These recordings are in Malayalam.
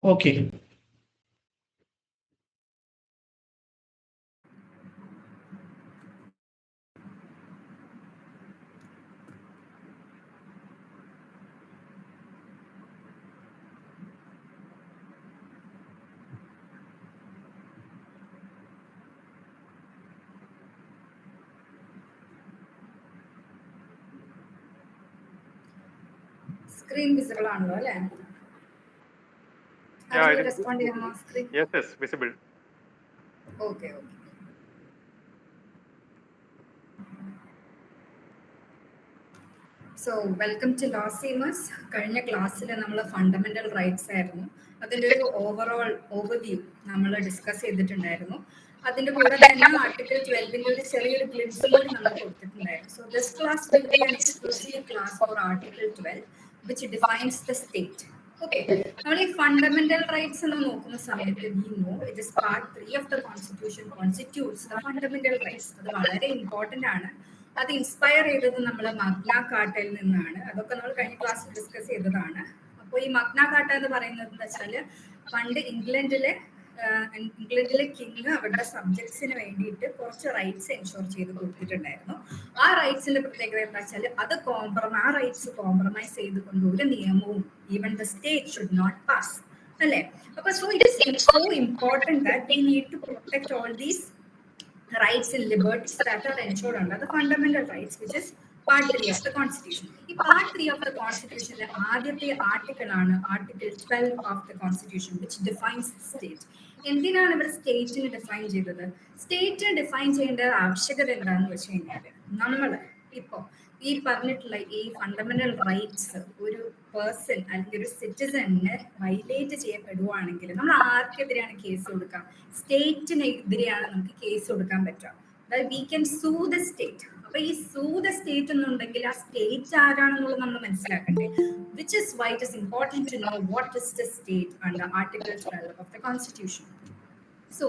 Okay. Screen visible ആണല്ലോ അല്ലേ? ആരെങ്കിലും റെസ്പോണ്ട് ചെയ്യാമോ? Screen Yes, visible. Okay. So welcome to Law Seamers. കഴിഞ്ഞ ക്ലാസ്സിൽ നമ്മൾ ഫണ്ടമെന്റൽ റൈറ്റ്സ് ആയിരുന്നു, അതിൻ്റെ ഒരു ഓവറോൾ ഓവർവ്യൂ നമ്മൾ ഡിസ്കസ് ചെയ്തിട്ടുണ്ടായിരുന്നു. അതിന്റെ കൂടെ തന്നെ ആർട്ടിക്കിൾ 12ന്റെ ഒരു ചെറിയൊരു ഗ്ലിംസും കൂടി നമ്മൾ കൊടുത്തിട്ടുണ്ടായിരുന്നു. So this class will be an exclusive class for article 12 which defines the state. Okay, നമ്മൾ ഈ ഫണ്ടമെന്റൽ റൈറ്റ്സ് എന്ന് നോക്കുന്ന സമയത്ത് we know it is part 3 of the constitution constitutes the fundamental rights. അത് വളരെ ഇമ്പോർട്ടന്റ് ആണ്. അത് ഇൻസ്പയർ ചെയ്തത് നമ്മൾ മഗ്ന കാർട്ടയിൽ നിന്നാണ്. അതൊക്കെ നമ്മൾ കഴിഞ്ഞ ക്ലാസ്സിൽ ഡിസ്കസ് ചെയ്തതാണ്. അപ്പോൾ ഈ മഗ്ന കാർട്ട എന്ന് പറയുന്നത് എന്താ വെച്ചാൽ പണ്ട് ഇംഗ്ലണ്ടിലെ കിങ് അവരുടെ സബ്ജക്ട്സിന് വേണ്ടിയിട്ട് കുറച്ച് റൈറ്റ്സ് എൻഷുർ ചെയ്ത് കൊടുത്തിട്ടുണ്ടായിരുന്നു. ആ റൈറ്റ്സിന്റെ പ്രത്യേകത എന്താ വെച്ചാൽ അത് ആ റൈറ്റ്സ് കോംപ്രമൈസ് ചെയ്തുകൊണ്ട് ഒരു നിയമവും even the state should not pass, അല്ലേ? അപ്പൊ so it is so important that we need to protect all these rights and liberties that are ensured under the fundamental rights, which is part 3 of the constitution. ഈ part 3 of the constitution ആദ്യത്തെ ആർട്ടിക്കിൾ ആണ് article 12 of the constitution, which defines the state. എന്തിനാണ് ഇവർ സ്റ്റേറ്റിനെ ഡിഫൈൻ ചെയ്തത്? സ്റ്റേറ്റിനെ ഡിഫൈൻ ചെയ്യേണ്ട ആവശ്യകത എന്താണെന്ന് വെച്ച് കഴിഞ്ഞാൽ നമ്മൾ ഇപ്പോ ഈ പറഞ്ഞിട്ടുള്ള ഈ ഫണ്ടമെന്റൽ റൈറ്റ്സ് ഒരു പേഴ്സൺ അല്ലെങ്കിൽ ഒരു സിറ്റിസണിന് വയലേറ്റ് ചെയ്യപ്പെടുവാണെങ്കിൽ നമ്മൾ ആർക്കെതിരെയാണ് കേസ് കൊടുക്കാം? സ്റ്റേറ്റിനെതിരെയാണ് നമുക്ക് കേസ് കൊടുക്കാൻ പറ്റുക. അതായത് we can sue the state. അപ്പൊ ഈ സൂ ദ സ്റ്റേറ്റ് എന്നുണ്ടെങ്കിൽ ആ സ്റ്റേറ്റ് ആരാണെന്നുള്ളത് നമ്മൾ മനസ്സിലാക്കണ്ടേ? Which is why it is important to know what is the state under article 12 of the constitution. So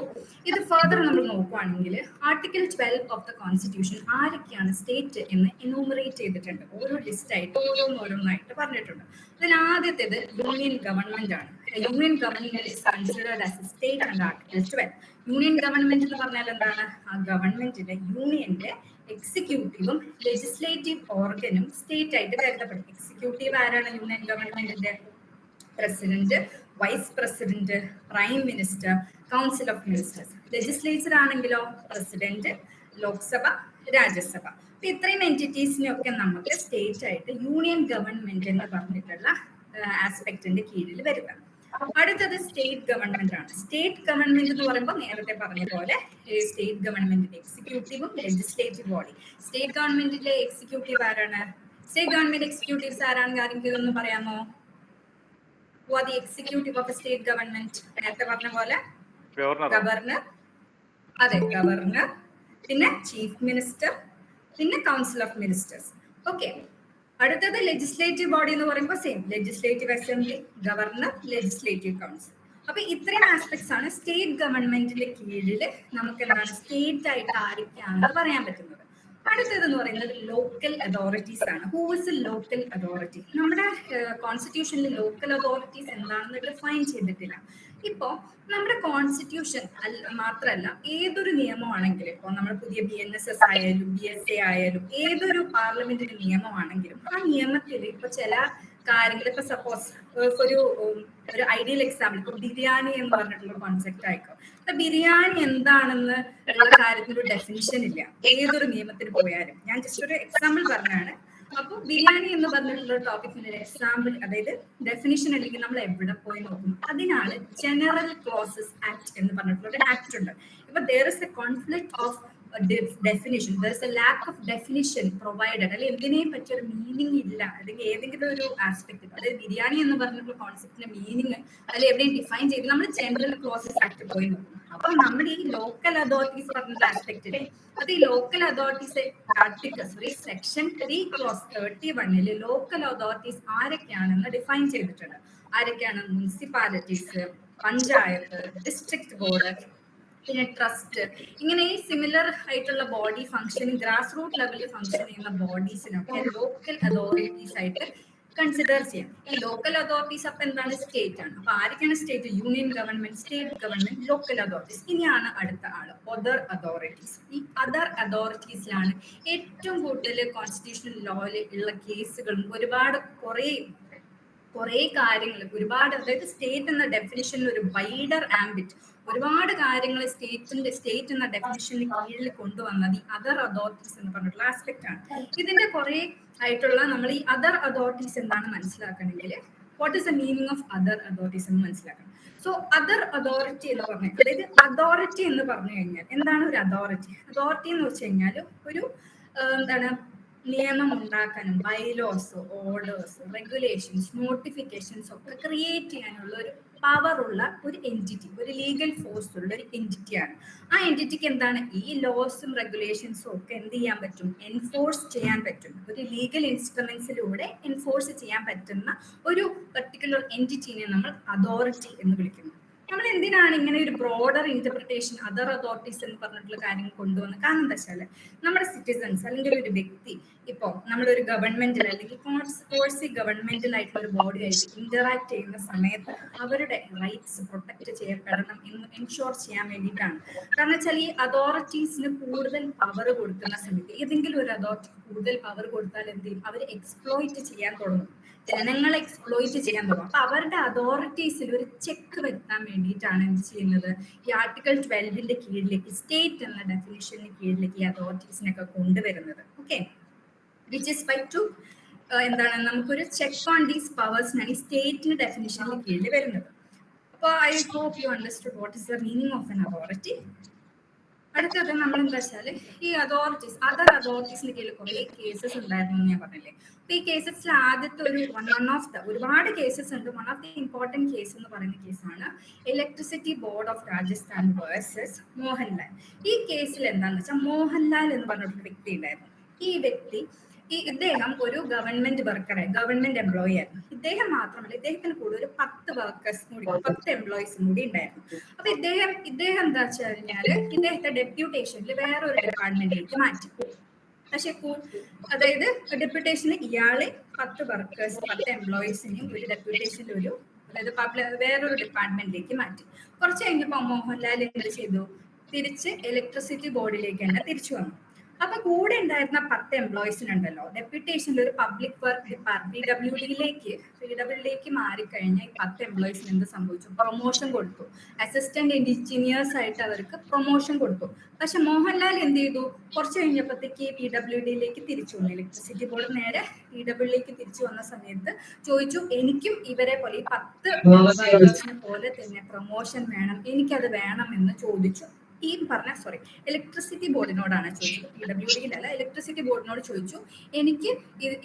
ഇത് ഫർദർ നമ്മൾ നോക്കുവാണെങ്കിൽ ആർട്ടിക്കിൾ 12 ഓഫ് ദ കോൺസ്റ്റിറ്റ്യൂഷൻ ആരൊക്കെയാണ് സ്റ്റേറ്റ് എന്ന് എന്യൂമറേറ്റ് ചെയ്തിട്ടുണ്ട്. ഓരോ ലിസ്റ്റ് ആയിട്ട് ഓരോന്നായിട്ട് പറഞ്ഞിട്ടുണ്ട്. അതിൽ ആദ്യത്തേത് യൂണിയൻ ഗവൺമെന്റ് ആണ്. Union government is considered as a state under article 12. Union government എന്ന് പറഞ്ഞാൽ എന്താണ്? ആ ഗവൺമെന്റിന്റെ യൂണിയന്റെ എക്സിക്യൂട്ടീവും ലെജിസ്ലേറ്റീവ് ഓർഗനും സ്റ്റേറ്റ് ആയിട്ട് കരുതപ്പെടും. എക്സിക്യൂട്ടീവ് ആരാണ് യൂണിയൻ ഗവൺമെന്റിന്റെ? President, vice president, prime minister, council of ministers. Legislature ആണെങ്കിലോ പ്രസിഡന്റ്, ലോക്സഭ, രാജ്യസഭ. അപ്പൊ ഇത്രയും എൻറ്റിറ്റീസിനെയൊക്കെ നമുക്ക് സ്റ്റേറ്റ് ആയിട്ട് യൂണിയൻ ഗവൺമെന്റ് എന്ന് പറഞ്ഞിട്ടുള്ള ആസ്പെക്ടിന്റെ കീഴിൽ വരിക. അടുത്തത് സ്റ്റേറ്റ് ഗവൺമെന്റ് ആണ്. സ്റ്റേറ്റ് ഗവൺമെന്റ് എന്ന് പറയുമ്പോൾ നേരത്തെ പറഞ്ഞ പോലെ സ്റ്റേറ്റ് ഗവൺമെന്റിന്റെ എക്സിക്യൂട്ടീവും ലെജിസ്ലേറ്റീവ് ബോഡി. സ്റ്റേറ്റ് ഗവൺമെന്റിലെ എക്സിക്യൂട്ടീവ് ആരാണ്? സ്റ്റേറ്റ് ഗവൺമെന്റ് എക്സിക്യൂട്ടീവ്സ് ആരാണെന്ന് ആരെങ്കിലും ഒന്ന് പറയാമോ? Who are the executive of a state government? നേരത്തെ പറഞ്ഞ പോലെ ഗവർണർ, അതെ ഗവർണർ, പിന്നെ ചീഫ് മിനിസ്റ്റർ, പിന്നെ കൗൺസിൽ ഓഫ് മിനിസ്റ്റേഴ്സ്. ഓക്കെ, അടുത്തത് ലെജിസ്ലേറ്റീവ് ബോഡി എന്ന് പറയുമ്പോൾ same legislative assembly, governor, legislative council. അപ്പൊ ഇത്രയും ആസ്പെക്ട്സ് ആണ് സ്റ്റേറ്റ് ഗവൺമെന്റിന്റെ കീഴിൽ നമുക്ക് എന്താണ് സ്റ്റേറ്റ് ആയിട്ട് ആരൊക്കെയാണെന്ന് പറയാൻ പറ്റുന്നത്. അടുത്തതെന്ന് പറയുന്നത് ലോക്കൽ അതോറിറ്റീസ് ആണ്. Who is A local authority? നമ്മുടെ കോൺസ്റ്റിറ്റ്യൂഷനിൽ ലോക്കൽ അതോറിറ്റീസ് എന്താണെന്ന് ഡിഫൈൻ ചെയ്തിട്ടില്ല. ഇപ്പോ നമ്മുടെ കോൺസ്റ്റിറ്റ്യൂഷൻ മാത്രമല്ല, ഏതൊരു നിയമമാണെങ്കിലും ഇപ്പോൾ നമ്മൾ പുതിയ BNSS ആയാലും BSA ആയാലും ഏതൊരു പാർലമെന്റിന്റെ നിയമമാണെങ്കിലും ആ നിയമത്തിൽ ഇപ്പൊ ചില കാര്യങ്ങൾ, ഇപ്പൊ സപ്പോസ് ഒരു ഐഡിയൽ എക്സാമ്പിൾ, ഇപ്പൊ ബിരിയാണി എന്ന് പറഞ്ഞിട്ടുള്ള കോൺസെപ്റ്റ് ആയിക്കോ. ബിരിയാണി എന്താണെന്ന് ഉള്ള കാര്യത്തിന് ഒരു ഡെഫിനിഷൻ ഇല്ല ഏതൊരു നിയമത്തിന് പോയാലും. ഞാൻ ജസ്റ്റ് ഒരു എക്സാമ്പിൾ പറഞ്ഞാണ്. അപ്പൊ ബിരിയാണി എന്ന് പറഞ്ഞിട്ടുള്ള ടോപ്പിക്കിന്റെ എക്സാമ്പിൾ, അതായത് ഡെഫിനിഷൻ അല്ലെങ്കിൽ നമ്മൾ എവിടെ പോയി നോക്കും, അതിനാണ് ജനറൽ ക്ലോസസ് ആക്ട് എന്ന് പറഞ്ഞിട്ടുള്ള ഒരു ആക്ട് ഉണ്ട്. ഇപ്പൊ there is a conflict of definition, there is a lack of definition provided, അല്ലെങ്കിൽ എന്തിനേയും പറ്റിയൊരു മീനിങ് ഇല്ല, അല്ലെങ്കിൽ ഏതെങ്കിലും ഒരു ആസ്പെക്ട്, അതായത് ബിരിയാണി എന്ന് പറഞ്ഞിട്ടുള്ള കോൺസെപ്റ്റിന്റെ മീനിങ് അതിൽ എവിടെയും ഡിഫൈൻ ചെയ്ത് നമ്മൾ ജനറൽ ക്ലോസസ് ആക്ട് പോയി നോക്കും. അപ്പൊ നമ്മുടെ ഈ ലോക്കൽ അതോറിറ്റീസ് പറഞ്ഞ ആസ്പെക്റ്റിലെ അത് ഈ local authorities section 3 clause 31 local authorities ആരൊക്കെയാണെന്ന് ഡിഫൈൻ ചെയ്തിട്ടുണ്ട്. ആരൊക്കെയാണ്? മുനിസിപ്പാലിറ്റീസ്, പഞ്ചായത്ത്, ഡിസ്ട്രിക്ട് ബോർഡ്, പിന്നെ ട്രസ്റ്റ്. ഇങ്ങനെ ഈ സിമിലർ ആയിട്ടുള്ള ബോഡി ഫംഗ്ഷനിങ് ഗ്രാസ് റൂട്ട് ലെവലിൽ ഫംഗ്ഷൻ ചെയ്യുന്ന ബോഡീസിനൊക്കെ ലോക്കൽ അതോറിറ്റീസ് ആയിട്ട് കൺസിഡർ ചെയ്യാം. ഈ ലോക്കൽ അതോറിറ്റീസ് അപ്പൊ എന്താണ്? സ്റ്റേറ്റ് ആണ്. അപ്പൊ ആരൊക്കെയാണ് state? Union government, state government, local authorities. ഇനിയാണ് അടുത്ത ആള് അതർ അതോറിറ്റീസ്. ഈ അതർ അതോറിറ്റീസിലാണ് ഏറ്റവും കൂടുതൽ കോൺസ്റ്റിറ്റ്യൂഷണൽ ലോയിൽ ഉള്ള കേസുകളും ഒരുപാട് കുറേ കാര്യങ്ങൾ ഒരുപാട്, അതായത് സ്റ്റേറ്റ് എന്ന ഡെഫിനിഷനിൽ ഒരു വൈഡർ ആംബിറ്റ്, ഒരുപാട് കാര്യങ്ങൾ സ്റ്റേറ്റ് എന്ന ഡെഫിനിഷന് കീഴിൽ കൊണ്ടുവന്നത് ഈ അതർ അതോറിറ്റീസ് എന്ന് പറഞ്ഞിട്ടുള്ള ആസ്പെക്ട് ആണ്. ഇതിന്റെ കുറെ ആയിട്ടുള്ള നമ്മൾ ഈ അതർ അതോറിറ്റീസ് എന്താണ് മനസ്സിലാക്കണമെങ്കിൽ what is the meaning of other authorities എന്ന് മനസ്സിലാക്കണം. സോ അതർ അതോറിറ്റി എന്ന് പറഞ്ഞാൽ, അതായത് അതോറിറ്റി എന്ന് പറഞ്ഞു കഴിഞ്ഞാൽ എന്താണ് ഒരു അതോറിറ്റി? അതോറിറ്റി എന്ന് വെച്ച് കഴിഞ്ഞാൽ ഒരു എന്താണ്, നിയമം ഉണ്ടാക്കാനും ബൈലോസ്, ഓർഡേഴ്സ്, റെഗുലേഷൻസ്, നോട്ടിഫിക്കേഷൻസ് ഒക്കെ ക്രിയേറ്റ് ചെയ്യാനുള്ള ഒരു പവർ ഉള്ള ഒരു എൻറ്റിറ്റി, ഒരു ലീഗൽ ഫോഴ്സ് ഉള്ള ഒരു എൻറ്റിറ്റിയാണ്. ആ എൻറ്റിറ്റിക്ക് എന്താണ്? ഈ ലോസും റെഗുലേഷൻസും ഒക്കെ എന്ത് ചെയ്യാൻ പറ്റും? എൻഫോഴ്സ് ചെയ്യാൻ പറ്റും. ഒരു ലീഗൽ ഇൻസ്ട്രുമെന്റ്സിലൂടെ എൻഫോഴ്സ് ചെയ്യാൻ പറ്റുന്ന ഒരു പെർട്ടിക്കുലർ എൻറ്റിറ്റിനെ നമ്മൾ അതോറിറ്റി എന്ന് വിളിക്കുന്നു. നമ്മൾ എന്തിനാണ് ഇങ്ങനെ ഒരു ബ്രോഡർ ഇന്റർപ്രിട്ടേഷൻ അതർ അതോറിറ്റീസ് എന്ന് പറഞ്ഞിട്ടുള്ള കാര്യങ്ങൾ കൊണ്ടുവന്നത്? കാരണം എന്താ വെച്ചാൽ നമ്മുടെ സിറ്റിസൺസ് അല്ലെങ്കിൽ ഒരു വ്യക്തി ഇപ്പൊ നമ്മളൊരു ഗവൺമെന്റിൽ അല്ലെങ്കിൽ കോഴ്സി ഗവൺമെന്റിലായിട്ടുള്ള ഒരു ബോഡിയായിട്ട് ഇന്ററാക്ട് ചെയ്യുന്ന സമയത്ത് അവരുടെ റൈറ്റ്സ് പ്രൊട്ടക്ട് ചെയ്യപ്പെടണം എന്ന് എൻഷുർ ചെയ്യാൻ വേണ്ടിയിട്ടാണ്. കാരണം വെച്ചാൽ ഈ അതോറിറ്റീസിന് കൂടുതൽ പവർ കൊടുക്കുന്ന സമയത്ത്, ഏതെങ്കിലും ഒരു അതോറിറ്റി കൂടുതൽ പവർ കൊടുത്താൽ എന്ത് ചെയ്യും? അവർ എക്സ്പ്ലോയിറ്റ് ചെയ്യാൻ തുടങ്ങും, ജനങ്ങളെ എക്സ്പ്ലോയിറ്റ് ചെയ്യാൻ തുടങ്ങും. അപ്പൊ അവരുടെ അതോറിറ്റീസിൽ ഒരു ചെക്ക് വരുത്താൻ വേണ്ടിയിട്ടാണ് എന്ത് ചെയ്യുന്നത്? ഈ ആർട്ടിക്കിൾ 12 കീഴിലേക്ക്, സ്റ്റേറ്റ് എന്ന ഡെഫിനിഷന് കീഴിലേക്ക് ഈ അതോറിറ്റീസിനൊക്കെ കൊണ്ടുവരുന്നത്. Okay, which is by to എന്താണ്, നമുക്കൊരു ചെക്ക് ഓൺ ദീസ് പവേഴ്സിനാണ് ഈ സ്റ്റേറ്റിന് ഡെഫിനിഷനിൽ കീഴിൽ വരുന്നത്. അപ്പോൾ I hope you understood what is the meaning of an authority. അടുത്തത് നമ്മൾ എന്താ വെച്ചാൽ ഈ അതോറിറ്റീസ്, അതർ അതോറിറ്റീസിന്റെ കീഴിൽ കുറെ കേസസ് ഉണ്ടായിരുന്നു എന്ന് ഞാൻ പറഞ്ഞില്ലേ. അപ്പൊ ഈ കേസസിൽ ആദ്യത്തെ ഒരുപാട് കേസസ് ഉണ്ട്. One of the important case എന്ന് പറയുന്ന കേസാണ് electricity board of Rajasthan versus Mohanlal. ഈ കേസിൽ എന്താണെന്ന് വെച്ചാൽ മോഹൻലാൽ എന്ന് പറഞ്ഞൊരു വ്യക്തി ഉണ്ടായിരുന്നു. ഇദ്ദേഹം ഒരു ഗവൺമെന്റ് വർക്കറെ, ഗവൺമെന്റ് എംപ്ലോയി ആയിരുന്നു. ഇദ്ദേഹം മാത്രമല്ല, ഇദ്ദേഹത്തിന് കൂടെ ഒരു 10 വർക്കേഴ്സ് കൂടി, 10 എംപ്ലോയീസും കൂടി ഉണ്ടായിരുന്നു. അപ്പൊ ഇദ്ദേഹം എന്താ വെച്ച് കഴിഞ്ഞാല് ഇദ്ദേഹത്തെ ഡെപ്യൂട്ടേഷനിൽ വേറൊരു ഡിപ്പാർട്ട്മെന്റിലേക്ക് മാറ്റി. പക്ഷെ അതായത് ഡെപ്യൂട്ടേഷനിൽ ഇയാളെ 10 വർക്കേഴ്സ്, 10 എംപ്ലോയീസിനെയും ഒരു ഡെപ്യൂട്ടേഷനിൽ അതായത് വേറൊരു ഡിപ്പാർട്ട്മെന്റിലേക്ക് മാറ്റി. കുറച്ച് കഴിഞ്ഞപ്പോ മോഹൻലാൽ എന്ത് ചെയ്തു? തിരിച്ച് ഇലക്ട്രിസിറ്റി ബോർഡിലേക്ക് തന്നെ തിരിച്ചു വന്നു. അപ്പൊ കൂടെ ഉണ്ടായിരുന്ന 10 എംപ്ലോയീസിനുണ്ടല്ലോ, ഡെപ്യൂട്ടേഷനിൽ ഒരു പബ്ലിക് വർക്ക് ഡിപ്പാർട്ട്മെന്റ് PWDയിലേക്ക് മാറിക്കഴിഞ്ഞ ഈ 10 എംപ്ലോയീസിന് എന്ത് സംഭവിച്ചു? പ്രൊമോഷൻ കൊടുത്തു. അസിസ്റ്റന്റ് എഞ്ചിനീയേഴ്സ് ആയിട്ട് അവർക്ക് പ്രൊമോഷൻ കൊടുത്തു. പക്ഷെ മോഹൻലാൽ എന്ത് ചെയ്തു? കുറച്ച് കഴിഞ്ഞപ്പോഴത്തേക്ക് PWDയിലേക്ക് തിരിച്ചു വന്നു. ഇലക്ട്രിസിറ്റി ബോർഡ് നേരെ PWDയിലേക്ക് തിരിച്ചു വന്ന സമയത്ത് ചോദിച്ചു, എനിക്കും ഇവരെ പോലെ ഈ 10 എംപ്ലോയീസിനെ പോലെ തന്നെ പ്രൊമോഷൻ വേണം, എനിക്കത് വേണം എന്ന് ചോദിച്ചു. ഇലക്ട്രിസിറ്റി ബോർഡിനോടാണ് ചോദിച്ചത്, PWDയിലല്ല, ഇലക്ട്രിസിറ്റി ബോർഡിനോട് ചോദിച്ചു, എനിക്ക്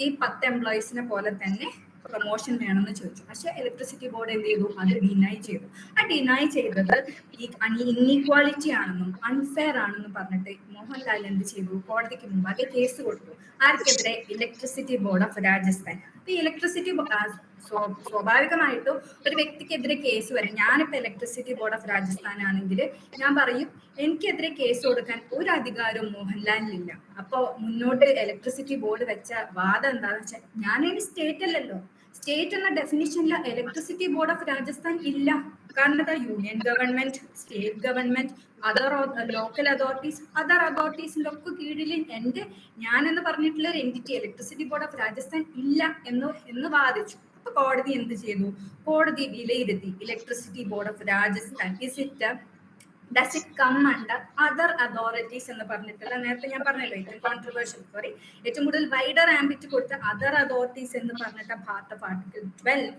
ഈ 10 എംപ്ലോയീസിനെ പോലെ തന്നെ പ്രൊമോഷൻ വേണമെന്ന് ചോദിച്ചു. പക്ഷെ ഇലക്ട്രിസിറ്റി ബോർഡ് എന്ത് ചെയ്തു? അത് ഡിനൈ ചെയ്തു. ആ ഡിനൈ ചെയ്തത് ഈ ഇൻഇക്വാലിറ്റി ആണെന്നും അൺഫെയർ ആണെന്നും പറഞ്ഞിട്ട് മോഹൻലാൽ എന്ത് ചെയ്തു? കോടതിക്ക് മുമ്പാകെ കേസ് കൊടുത്തു. ആർക്കെതിരെ? Electricity board of Rajasthan. ഈ ഇലക്ട്രിസിറ്റി സ്വാഭാവികമായിട്ടും ഒരു വ്യക്തിക്കെതിരെ കേസ് വരും. ഞാനിപ്പോ ഇലക്ട്രിസിറ്റി ബോർഡ് ഓഫ് രാജസ്ഥാൻ ആണെങ്കിൽ ഞാൻ പറയും, എനിക്കെതിരെ കേസ് കൊടുക്കാൻ ഒരു അധികാരവും മോഹൻലാലിനില്ല. അപ്പൊ മുന്നോട്ട് ഇലക്ട്രിസിറ്റി ബോർഡ് വെച്ച വാദം എന്താണെന്ന് വെച്ചാൽ, ഞാനതിന് സ്റ്റേറ്റ് അല്ലല്ലോ, സ്റ്റേറ്റ് എന്ന ഡെഫിനിഷനിൽ ഇലക്ട്രിസിറ്റി ബോർഡ് ഓഫ് രാജസ്ഥാൻ ഇല്ല. കാരണം union government, state government, local authorities, other അതോറിറ്റീസിന്റെ ഒക്കെ കീഴിൽ ഞാനെന്ന് പറഞ്ഞിട്ടുള്ള ഒരു entity electricity board of Rajasthan ഇല്ല എന്ന് വാദിച്ചു. അപ്പൊ കോടതി എന്ത് ചെയ്തു? കോടതി വിലയിരുത്തി, electricity board of Rajasthan does it come under other authorities എന്ന് പറഞ്ഞിട്ടുള്ള, നേരത്തെ ഞാൻ പറഞ്ഞല്ലോ ഏറ്റവും കൂടുതൽ വൈഡർ ആംബിറ്റ് കൊടുത്ത അതർ അതോറിറ്റീസ് എന്ന് പറഞ്ഞിട്ട് പാർട്ട് ഓഫ് ആർട്ടിക്കിൾ 12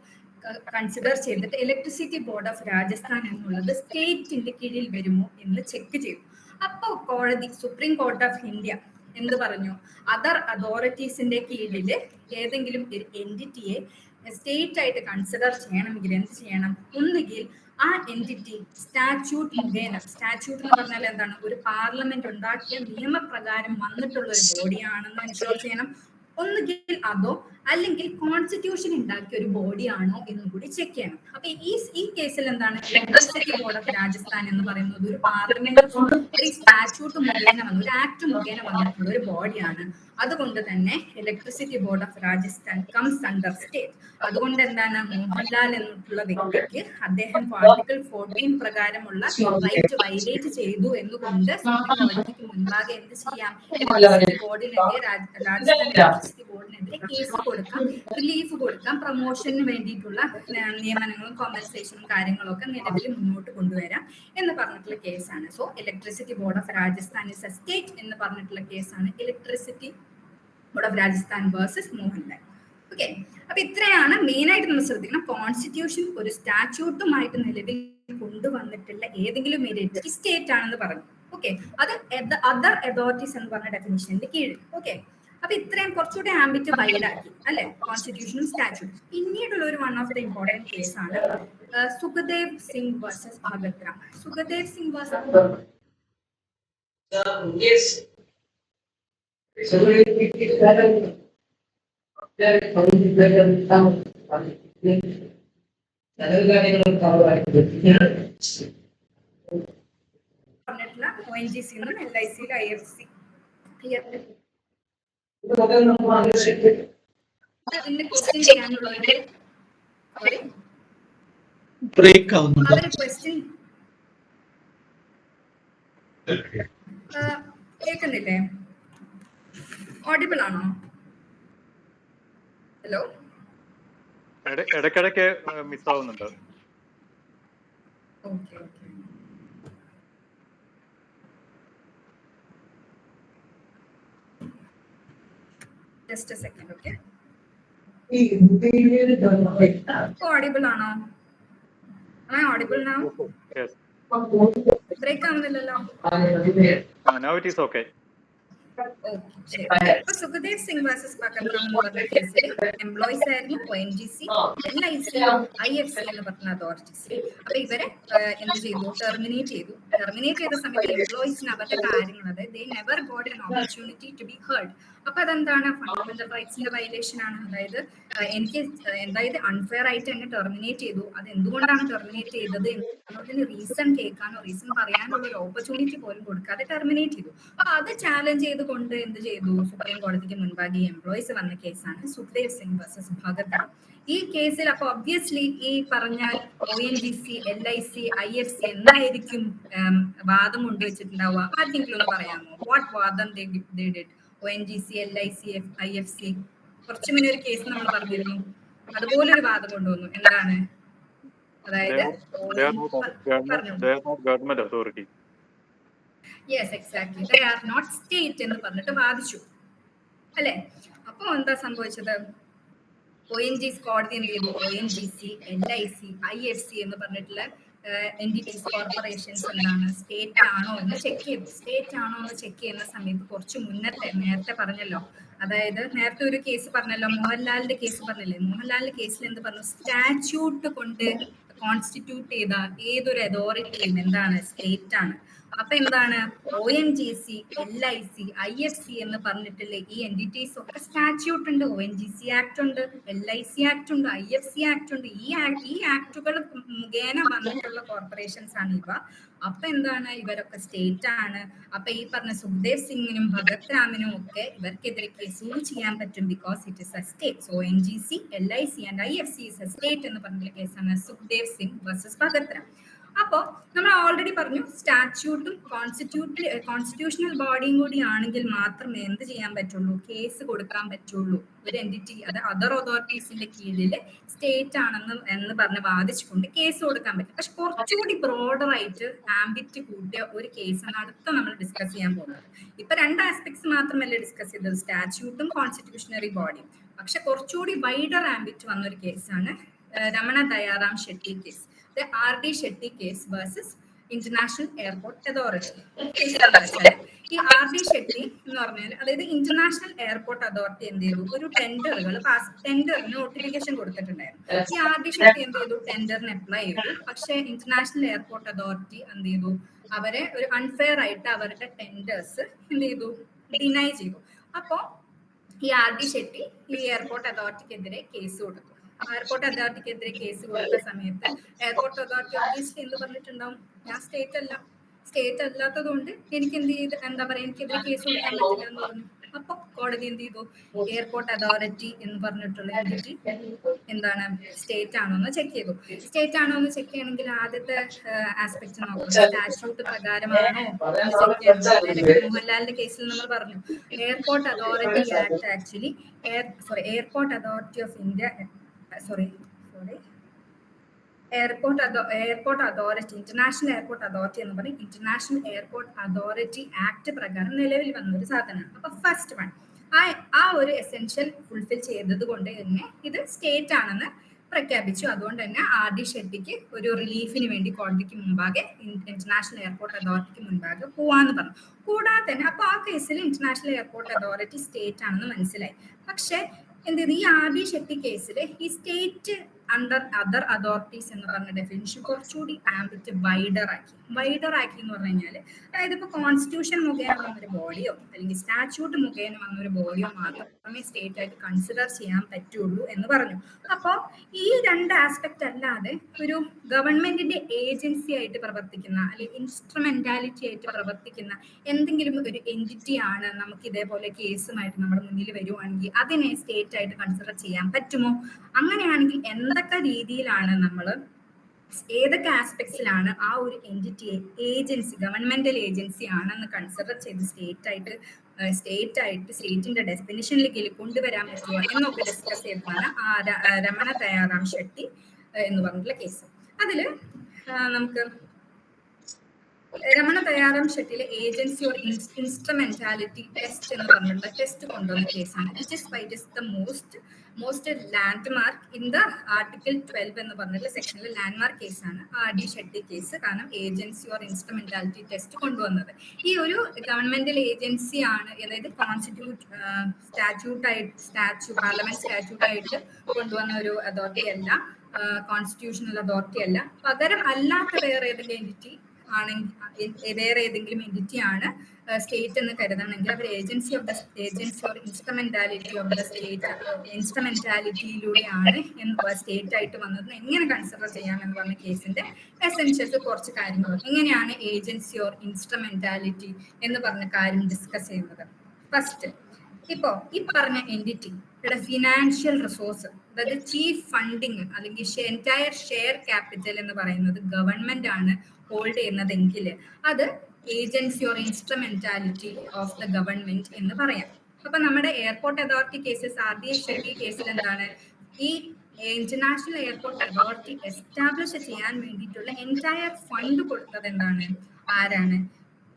കൺസിഡർ ചെയ്തിട്ട് ഇലക്ട്രിസിറ്റി ബോർഡ് ഓഫ് രാജസ്ഥാൻ എന്നുള്ളത് സ്റ്റേറ്റിന്റെ കീഴിൽ വരുമോ എന്ന് ചെക്ക് ചെയ്തു. അപ്പോൾ കോടതി, സുപ്രീം കോർട്ട് ഓഫ് ഇന്ത്യ എന്ത് പറഞ്ഞു? അതർ അതോറിറ്റീസിന്റെ കീഴിൽ ഏതെങ്കിലും ഒരു എൻറ്റിറ്റിയെ സ്റ്റേറ്റ് ആയിട്ട് കൺസിഡർ ചെയ്യണമെങ്കിൽ എന്ത് ചെയ്യണം? ഒന്നുകിൽ ആ എൻറ്റിറ്റി സ്റ്റാറ്റ്യൂട്ട് മുഖേന, സ്റ്റാറ്റ്യൂട്ട് എന്ന് പറഞ്ഞാൽ എന്താണ്? ഒരു പാർലമെന്റ് ഉണ്ടാക്കിയ നിയമപ്രകാരം വന്നിട്ടുള്ള ഒരു ബോഡിയാണെന്ന് എൻഷുർ ചെയ്യണം. ഒന്നുകിൽ അതോ അല്ലെങ്കിൽ കോൺസ്റ്റിറ്റ്യൂഷൻ ഉണ്ടാക്കിയ ഒരു ബോഡി ആണോ എന്നും കൂടി ചെക്ക് ചെയ്യണം. അപ്പൊ ഈ കേസിൽ എന്താണ് ഇലക്ട്രിസിറ്റി ബോർഡ് ഓഫ് രാജസ്ഥാൻ എന്ന് പറയുന്നത് ഒരു പാർലമെന്റ് ഒരു സ്റ്റാറ്റ്യൂട്ട് മുഖേന വന്ന ഒരു ആക്ട് മുഖേന വന്നിട്ടുള്ള ഒരു ബോഡിയാണ്. അതുകൊണ്ട് തന്നെ electricity board of Rajasthan comes under state. അതുകൊണ്ട് എന്താണ് മോഹൻലാൽ എന്നുള്ള വ്യക്തിക്ക് അദ്ദേഹം ആർട്ടിക്കിൾ 14 പ്രകാരമുള്ള റൈറ്റ് വയലേറ്റ് ചെയ്തു എന്നുകൊണ്ട് സുപ്രീം കോടതിക്ക് മുൻപാകെ എന്ത് ചെയ്യാം, ഇലക്ട്രിസിറ്റി ബോർഡിനെതിരെ രാജസ്ഥാൻ ഇലക്ട്രിസിറ്റി ബോർഡിനെതിരെ കേസ് കൊടുക്കാം, റിലീഫ് കൊടുക്കാം, പ്രൊമോഷന് വേണ്ടിയിട്ടുള്ള നിയമനങ്ങളും കോമ്പൻസേഷനും കാര്യങ്ങളും ഒക്കെ നിലവിൽ മുന്നോട്ട് കൊണ്ടുവരാം എന്ന് പറഞ്ഞിട്ടുള്ള കേസാണ്. So electricity board of Rajasthan is A state എന്ന് പറഞ്ഞിട്ടുള്ള കേസാണ് electricity board of Rajasthan versus Mohanlal. Okay, അപ്പൊ ഇത്രയാണ് മെയിൻ ആയിട്ട് നമ്മൾ ശ്രദ്ധിക്കണം. കോൺസ്റ്റിറ്റ്യൂഷൻ ഒരു സ്റ്റാറ്റ്യൂട്ടുമായിട്ട് നിലവിൽ കൊണ്ടുവന്നിട്ടുള്ള ഏതെങ്കിലും ഒരു സ്റ്റേറ്റ് ആണെന്ന് പറഞ്ഞു. ഓക്കെ, അത് അതർ അതോറിറ്റീസ് എന്ന് പറഞ്ഞ ഡെഫിനിഷന്റെ കീഴിൽ. ഓക്കെ, അപ്പൊ ഇത്രയും കുറച്ചുകൂടി ആംബിറ്റ് വൈഡ് ആക്കി അല്ലെ കോൺസ്റ്റിറ്റ്യൂഷനും സ്റ്റാറ്റ്യൂട്ടും. പിന്നീടുള്ള ഒരു one of the important case ആണ് Sukhdev Singh versus Bhagat Ram. Sukhdev Singh versus ONGC LIC IFC break ആവുന്നുണ്ട്. കേൾക്കുന്നില്ലേ? ഓഡിബിൾ ആണോ? ഹലോ, ഇടയ്ക്കിടയ്ക്ക് മിസ് ആവുന്നുണ്ട്. Okay okay, just a second. Okay, audible ആണോ? Am I audible now? Yes. Break ആവുന്നില്ലല്ലോ. Now it is okay. ഇപ്പൊ സുഖദേവ് സിംഗ് വേഴ്സസ് ഭഗത് റാം എന്ന് പറഞ്ഞ കേസിൽ എംപ്ലോയീസ് ആയിരുന്നു ONGC, LIC, IFC എന്ന് പറഞ്ഞ അതോറിറ്റീസ്. അപ്പൊ ഇവരെ എന്ത് ചെയ്തു? ടെർമിനേറ്റ് ചെയ്തു. ടെർമിനേറ്റ് ചെയ്ത സമയത്ത് എംപ്ലോയീസിന് അവരുടെ കാര്യങ്ങൾ, അതായത് they never got an opportunity to be heard. അപ്പൊ അതെന്താണ്? ഫണ്ടമെന്റൽ റൈറ്റ്സിന്റെ വയലേഷൻ ആണ്. അതായത് എനിക്ക് എന്തായത് അൺഫെയർ ആയിട്ട് എന്നെ ടെർമിനേറ്റ് ചെയ്തു, അത് എന്തുകൊണ്ടാണ് ടെർമിനേറ്റ് ചെയ്തത് എന്നതിന് റീസൺ കേൾക്കാനോ റീസൺ പറയാനുള്ള ഒരു ഓപ്പർച്യൂണിറ്റി പോലും കൊടുക്കാതെ ടെർമിനേറ്റ് ചെയ്തു. അപ്പൊ അത് ചാലഞ്ച് ചെയ്തുകൊണ്ട് എന്ത് ചെയ്തു? സുപ്രീം കോടതിക്ക് മുൻപാകെ എംപ്ലോയീസ് വന്ന കേസാണ് സുഖദേവ് സിംഗ് വേഴ്സസ് ഭഗത് റാം. ഈ കേസിൽ അപ്പൊ ഒബ്വിയസ്ലി ഈ പറഞ്ഞ ONGC, LIC, IFC എന്നായിരിക്കും വാദം കൊണ്ടുവച്ചിട്ടുണ്ടാവുക? ആർക്കെങ്കിലും ഒന്ന് പറയാമോ? വാട്ട് വാദം they did? ONGC, LIC, IFC. കുറച്ചു മുന്നേ ഒരു കേസ് നമ്മൾ പറഞ്ഞിരുന്നു, അതുപോലെ ഒരു വാദം കൊണ്ടുവന്നു. എന്താണ്? അതായത് government authority. Yes, exactly, they are not state എന്ന് പറഞ്ഞിട്ട് വാദിച്ചു അല്ലെ. അപ്പൊ എന്താ സംഭവിച്ചത്? ONGC കോടതി എന്ത് ചെയ്തു? ONGC, LIC, IFC എന്ന് പറഞ്ഞിട്ടുള്ള എൻറ്റിറ്റീസ്, കോർപ്പറേഷൻസ് എന്താണ് സ്റ്റേറ്റ് ആണോ എന്ന് ചെക്ക് ചെയ്തു. സ്റ്റേറ്റ് ആണോ എന്ന് ചെക്ക് ചെയ്യുന്ന സമയത്ത് കുറച്ച് നേരത്തെ പറഞ്ഞല്ലോ, അതായത് നേരത്തെ ഒരു കേസ് പറഞ്ഞല്ലോ, മോഹൻലാലിന്റെ കേസ് പറഞ്ഞില്ലേ? മോഹൻലാലിന്റെ കേസിൽ എന്ത് പറഞ്ഞു? സ്റ്റാറ്റ്യൂട്ട് കൊണ്ട് കോൺസ്റ്റിറ്റ്യൂട്ട് ചെയ്ത ഏതൊരു അതോറിറ്റിയും എന്താണ്? സ്റ്റേറ്റ് ആണ്. അപ്പൊ എന്താണ്? ONGC, LIC, IFC എന്ന് പറഞ്ഞിട്ടുള്ള ഈ എൻറ്റിറ്റീസ് ഒക്കെ സ്റ്റാറ്റ്യൂട്ട് ഉണ്ട്. ONGC ആക്ട് ഉണ്ട്, LIC ആക്ട് ഉണ്ട്, IFC ആക്ട് ഉണ്ട്. ഈ ആക്ടുകൾ മുഖേന വന്നിട്ടുള്ള കോർപ്പറേഷൻസ് ആണ് ഇവ. അപ്പൊ എന്താണ്? ഇവരൊക്കെ സ്റ്റേറ്റ് ആണ്. അപ്പൊ ഈ പറഞ്ഞ സുഖദേവ് സിംഗിനും ഭഗത് റാമിനും ഒക്കെ ഇവർക്കെതിരെ കേസ് ചെയ്യാൻ പറ്റും, because it is A state. So ONGC, LIC and IFC is A state എന്ന് പറഞ്ഞിട്ടുള്ള കേസാണ് സുഖദേവ് സിംഗ് വേഴ്സസ് ഭഗത് റാം. അപ്പോ നമ്മൾ ഓൾറെഡി പറഞ്ഞു, സ്റ്റാറ്റ്യൂട്ടും കോൺസ്റ്റിറ്റ്യൂഷണൽ ബോഡിയും കൂടി ആണെങ്കിൽ മാത്രമേ എന്ത് ചെയ്യാൻ പറ്റുള്ളൂ? കേസ് കൊടുക്കാൻ പറ്റുള്ളൂ. ഒരു എൻറ്റിറ്റി, അത് അതർ അതോറിറ്റീസിന്റെ കീഴിൽ സ്റ്റേറ്റ് ആണെന്ന് പറഞ്ഞ് വാദിച്ചുകൊണ്ട് കേസ് കൊടുക്കാൻ പറ്റും. പക്ഷെ കുറച്ചുകൂടി ബ്രോഡർ ആയിട്ട് ആംബിറ്റ് കൂട്ടിയ ഒരു കേസാണ് അടുത്ത നമ്മൾ ഡിസ്കസ് ചെയ്യാൻ പോകുന്നത്. ഇപ്പൊ രണ്ട് ആസ്പെക്ട്സ് മാത്രമല്ല ഡിസ്കസ് ചെയ്തത്, സ്റ്റാറ്റ്യൂട്ടും കോൺസ്റ്റിറ്റ്യൂഷണറി ബോഡിയും. പക്ഷെ കുറച്ചുകൂടി വൈഡർ ആംബിറ്റ് വന്നൊരു കേസാണ് Ramana Dayaram Shetty case, RD Shetty case versus international airport authority. ഈ RD ഷെട്ടി എന്ന് പറഞ്ഞാൽ, അതായത് ഇന്റർനാഷണൽ എയർപോർട്ട് അതോറിറ്റി എന്ത് ചെയ്തു? ഒരു ടെൻഡറിന് നോട്ടിഫിക്കേഷൻ കൊടുത്തിട്ടുണ്ടായിരുന്നു. ഈ RD ഷെട്ടി എന്ത് ചെയ്തു? ടെൻഡറിന് അപ്ലൈ ചെയ്തു. പക്ഷെ ഇന്റർനാഷണൽ എയർപോർട്ട് അതോറിറ്റി എന്ത് ചെയ്തു? അവരെ ഒരു അൺഫെയർ ആയിട്ട് അവരുടെ ടെൻഡേഴ്സ് എന്ത് ചെയ്തു? ഡിനൈ ചെയ്തു. അപ്പോ ഈ ആർ.ഡി. ഷെട്ടി ഈ എയർപോർട്ട് അതോറിറ്റിക്കെതിരെ കേസ് കൊടുത്തു. എയർപോർട്ട് അതോറിറ്റിക്കെതിരെ കേസ് കൊടുത്ത സമയത്ത് എയർപോർട്ട് അതോറിറ്റി ഒബ്വിയസ്ലി എന്ത് പറഞ്ഞിട്ടുണ്ടാവും, ഞാൻ സ്റ്റേറ്റ് അല്ലാത്തത് കൊണ്ട് എനിക്ക് എന്താ പറയാ, എനിക്കെതിരെ കേസ് കൊടുക്കാൻ പറ്റില്ല എന്ന് പറഞ്ഞു. അപ്പൊ കോടതി എന്ത് ചെയ്തു, എയർപോർട്ട് അതോറിറ്റി എന്ന് പറഞ്ഞിട്ടുള്ള എൻറ്റിറ്റി എന്താണ് സ്റ്റേറ്റ് ആണോ എന്ന് ചെക്ക് ചെയ്തു. സ്റ്റേറ്റ് ആണോ എന്ന് ചെക്ക് ചെയ്യണമെങ്കിൽ ആദ്യത്തെ ആസ്പെക്ട് നോക്കണം, സ്റ്റാറ്റ്യൂട്ട് പ്രകാരമാണോ എന്ന് ചെക്ക് ചെയ്യണം. നേരെ മോഹൻലാലിന്റെ കേസിൽ നമ്മൾ പറഞ്ഞു airport authority act actually airport authority of India airport authority, international airport authority എന്ന് പറയും, ഇന്റർനാഷണൽ എയർപോർട്ട് അതോറിറ്റി ആക്ട് പ്രകാരം നിലവിൽ വന്ന ഒരു സാധനമാണ്. അപ്പൊ ഫസ്റ്റ് വൺ ആ ഒരു എസെൻഷ്യൽ ഫുൾഫിൽ ചെയ്തത് കൊണ്ട് തന്നെ ഇത് സ്റ്റേറ്റ് ആണെന്ന് പ്രഖ്യാപിച്ചു. അതുകൊണ്ട് തന്നെ ആർ.ഡി. ഷെട്ടിക്ക് ഒരു റിലീഫിന് വേണ്ടി കോടതിക്ക് മുമ്പാകെ ഇന്റർനാഷണൽ എയർപോർട്ട് അതോറിറ്റിക്ക് മുൻപാകെ പോവാന്ന് പറഞ്ഞു. കൂടാതെ തന്നെ അപ്പൊ ആ കേസിൽ ഇന്റർനാഷണൽ എയർപോർട്ട് അതോറിറ്റി സ്റ്റേറ്റ് ആണെന്ന് മനസ്സിലായി. പക്ഷെ എന്ത് ചെയ്തു, ഈ ആർ.ഡി. ഷെട്ടി കേസിൽ ഈ സ്റ്റേറ്റ് അണ്ടർ അതർ അതോറിറ്റീസ് എന്ന് പറഞ്ഞ ഡെഫിനിഷൻ കുറച്ചുകൂടി ആംബിറ്റ് വൈഡർ ആക്കി എന്ന് പറഞ്ഞു കഴിഞ്ഞാൽ, അതായത് ഇപ്പൊ കോൺസ്റ്റിറ്റ്യൂഷൻ മുഖേന വന്നൊരു ബോഡിയോ അല്ലെങ്കിൽ സ്റ്റാറ്റ്യൂട്ട് മുഖേന വന്നൊരു ബോഡിയോ മാത്രമേ സ്റ്റേറ്റ് ആയിട്ട് കൺസിഡർ ചെയ്യാൻ പറ്റുള്ളൂ എന്ന് പറഞ്ഞു. അപ്പോൾ ഈ രണ്ട് ആസ്പെക്ട് അല്ലാതെ ഒരു ഗവൺമെന്റിന്റെ ഏജൻസി ആയിട്ട് പ്രവർത്തിക്കുന്ന അല്ലെങ്കിൽ ഇൻസ്ട്രുമെന്റാലിറ്റി ആയിട്ട് പ്രവർത്തിക്കുന്ന എന്തെങ്കിലും ഒരു എൻറ്റിറ്റി ആണ് നമുക്ക് ഇതേപോലെ കേസുമായിട്ട് നമ്മുടെ മുന്നിൽ വരുവാണെങ്കിൽ അതിനെ സ്റ്റേറ്റ് ആയിട്ട് കൺസിഡർ ചെയ്യാൻ പറ്റുമോ? അങ്ങനെയാണെങ്കിൽ എന്തൊക്കെ രീതിയിലാണ് നമ്മൾ, ഏതൊക്കെ ആസ്പെക്ട്സിലാണ് ആ ഒരു എൻറ്റിറ്റിയെ ഗവൺമെന്റൽ ഏജൻസി ആണെന്ന് കൺസിഡർ ചെയ്ത് സ്റ്റേറ്റിന്റെ ഡെഫിനിഷനിലേക്ക് കൊണ്ടുവരാൻ പറ്റുമോ എന്നൊക്കെ ഡിസ്കസ് ചെയ്തതാണ് രമണ ദയാറാം ഷെട്ടി എന്ന് പറഞ്ഞിട്ടുള്ള കേസ്. അതില് നമുക്ക് രമണ ദയാറാം ഷെട്ടിയിലെ ഏജൻസി ഓർ ഇൻസ്ട്രുമെന്റാലിറ്റി ടെസ്റ്റ് എന്ന് പറഞ്ഞിട്ടുള്ള ടെസ്റ്റ് കൊണ്ടുവന്ന കേസാണ്. Which is why it is the most landmark in the article 12 എന്ന് പറഞ്ഞിട്ടുള്ള സെക്ഷനിലെ ലാൻഡ്മാർക്ക് കേസാണ് ആർ.ഡി. ഷെട്ടി കേസ്. കാരണം ഏജൻസി ഓർ ഇൻസ്ട്രുമെന്റാലിറ്റി ടെസ്റ്റ് കൊണ്ടുവന്നത് ഈ ഒരു ഗവൺമെന്റൽ ഏജൻസി ആണ്, അതായത് പാർലമെന്റ് സ്റ്റാറ്റ്യൂട്ടായിട്ട് കൊണ്ടുവന്ന ഒരു അതോറിറ്റി അല്ല, കോൺസ്റ്റിറ്റ്യൂഷണൽ അതോറിറ്റി അല്ല. പകരം അല്ലാത്ത വേറെ ഏതെങ്കിലും എൻറ്റിറ്റി ആണ് സ്റ്റേറ്റ് എന്ന് കരുതണമെങ്കിൽ അവർ agency or instrumentality of the state, ഇൻസ്ട്രുമെന്റാലിറ്റിയിലൂടെയാണ് സ്റ്റേറ്റ് ആയിട്ട് വന്നത് എങ്ങനെ കൺസിഡർ ചെയ്യാമെന്ന് പറഞ്ഞ കേസിന്റെ എസെൻഷ്യൽസ് കുറച്ച് കാര്യങ്ങൾ. എങ്ങനെയാണ് ഏജൻസി ഓർ ഇൻസ്ട്രുമെന്റാലിറ്റി എന്ന് പറഞ്ഞ കാര്യം ഡിസ്കസ് ചെയ്യുന്നത്? ഫസ്റ്റ്, ഇപ്പോ ഈ പറഞ്ഞ എൻറ്റിറ്റിയുടെ ഫിനാൻഷ്യൽ റിസോഴ്സ്, അതായത് ചീഫ് ഫണ്ടിങ് അല്ലെങ്കിൽ എൻറ്റയർ ഷെയർ ക്യാപിറ്റൽ എന്ന് പറയുന്നത് ഗവൺമെന്റ് ആണ് ഹോൾഡ് ചെയ്യുന്നതെങ്കിൽ അത് agency or instrumentality of the government എന്ന് പറയാം. അപ്പൊ നമ്മുടെ airport authority cases, R D. Shetty കേസിൽ എന്താണ്, ഈ ഇന്റർനാഷണൽ എയർപോർട്ട് അതോറിറ്റി എസ്റ്റാബ്ലിഷ് ചെയ്യാൻ വേണ്ടിയിട്ടുള്ള എൻറ്റയർ ഫണ്ട് കൊടുത്തത് എന്താണ്, ആരാണ്?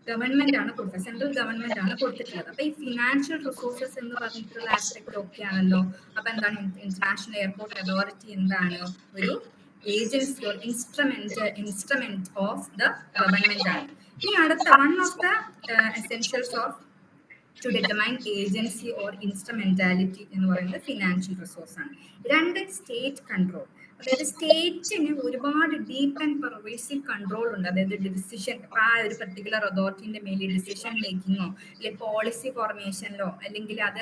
ഗവൺമെന്റ് ആണ് കൊടുത്തത്, സെൻട്രൽ ഗവൺമെന്റ് ആണ് കൊടുത്തിട്ടുള്ളത്. അപ്പൊ ഈ ഫിനാൻഷ്യൽ റിസോഴ്സസ് എന്ന് പറഞ്ഞിട്ടുള്ള ആസ്പെക്ട് ഒക്കെ ആണല്ലോ. അപ്പൊ എന്താണ് ഇന്റർനാഷണൽ എയർപോർട്ട് അതോറിറ്റി, എന്താണ് ഒരു agency or instrument of the government ആണ്. ഇനി അടുത്ത one of the essentials of to determine agency or instrumentality എന്ന് പറയുന്നത് ഫിനാൻഷ്യൽ റിസോഴ്സ് ആണ്. രണ്ട്, സ്റ്റേറ്റ് കൺട്രോൾ, അതായത് സ്റ്റേറ്റിന് ഒരുപാട് ഡീപ്പ് ആൻഡ് പെർവേസീവ് കൺട്രോൾ ഉണ്ട്. അതായത് ഡിസിഷൻ, ആ ഒരു പെർട്ടിക്കുലർ അതോറിറ്റിന്റെ മേലെ ഡിസിഷൻ മേക്കിങ്ങോ അല്ലെങ്കിൽ പോളിസി ഫോർമേഷനിലോ അല്ലെങ്കിൽ അത്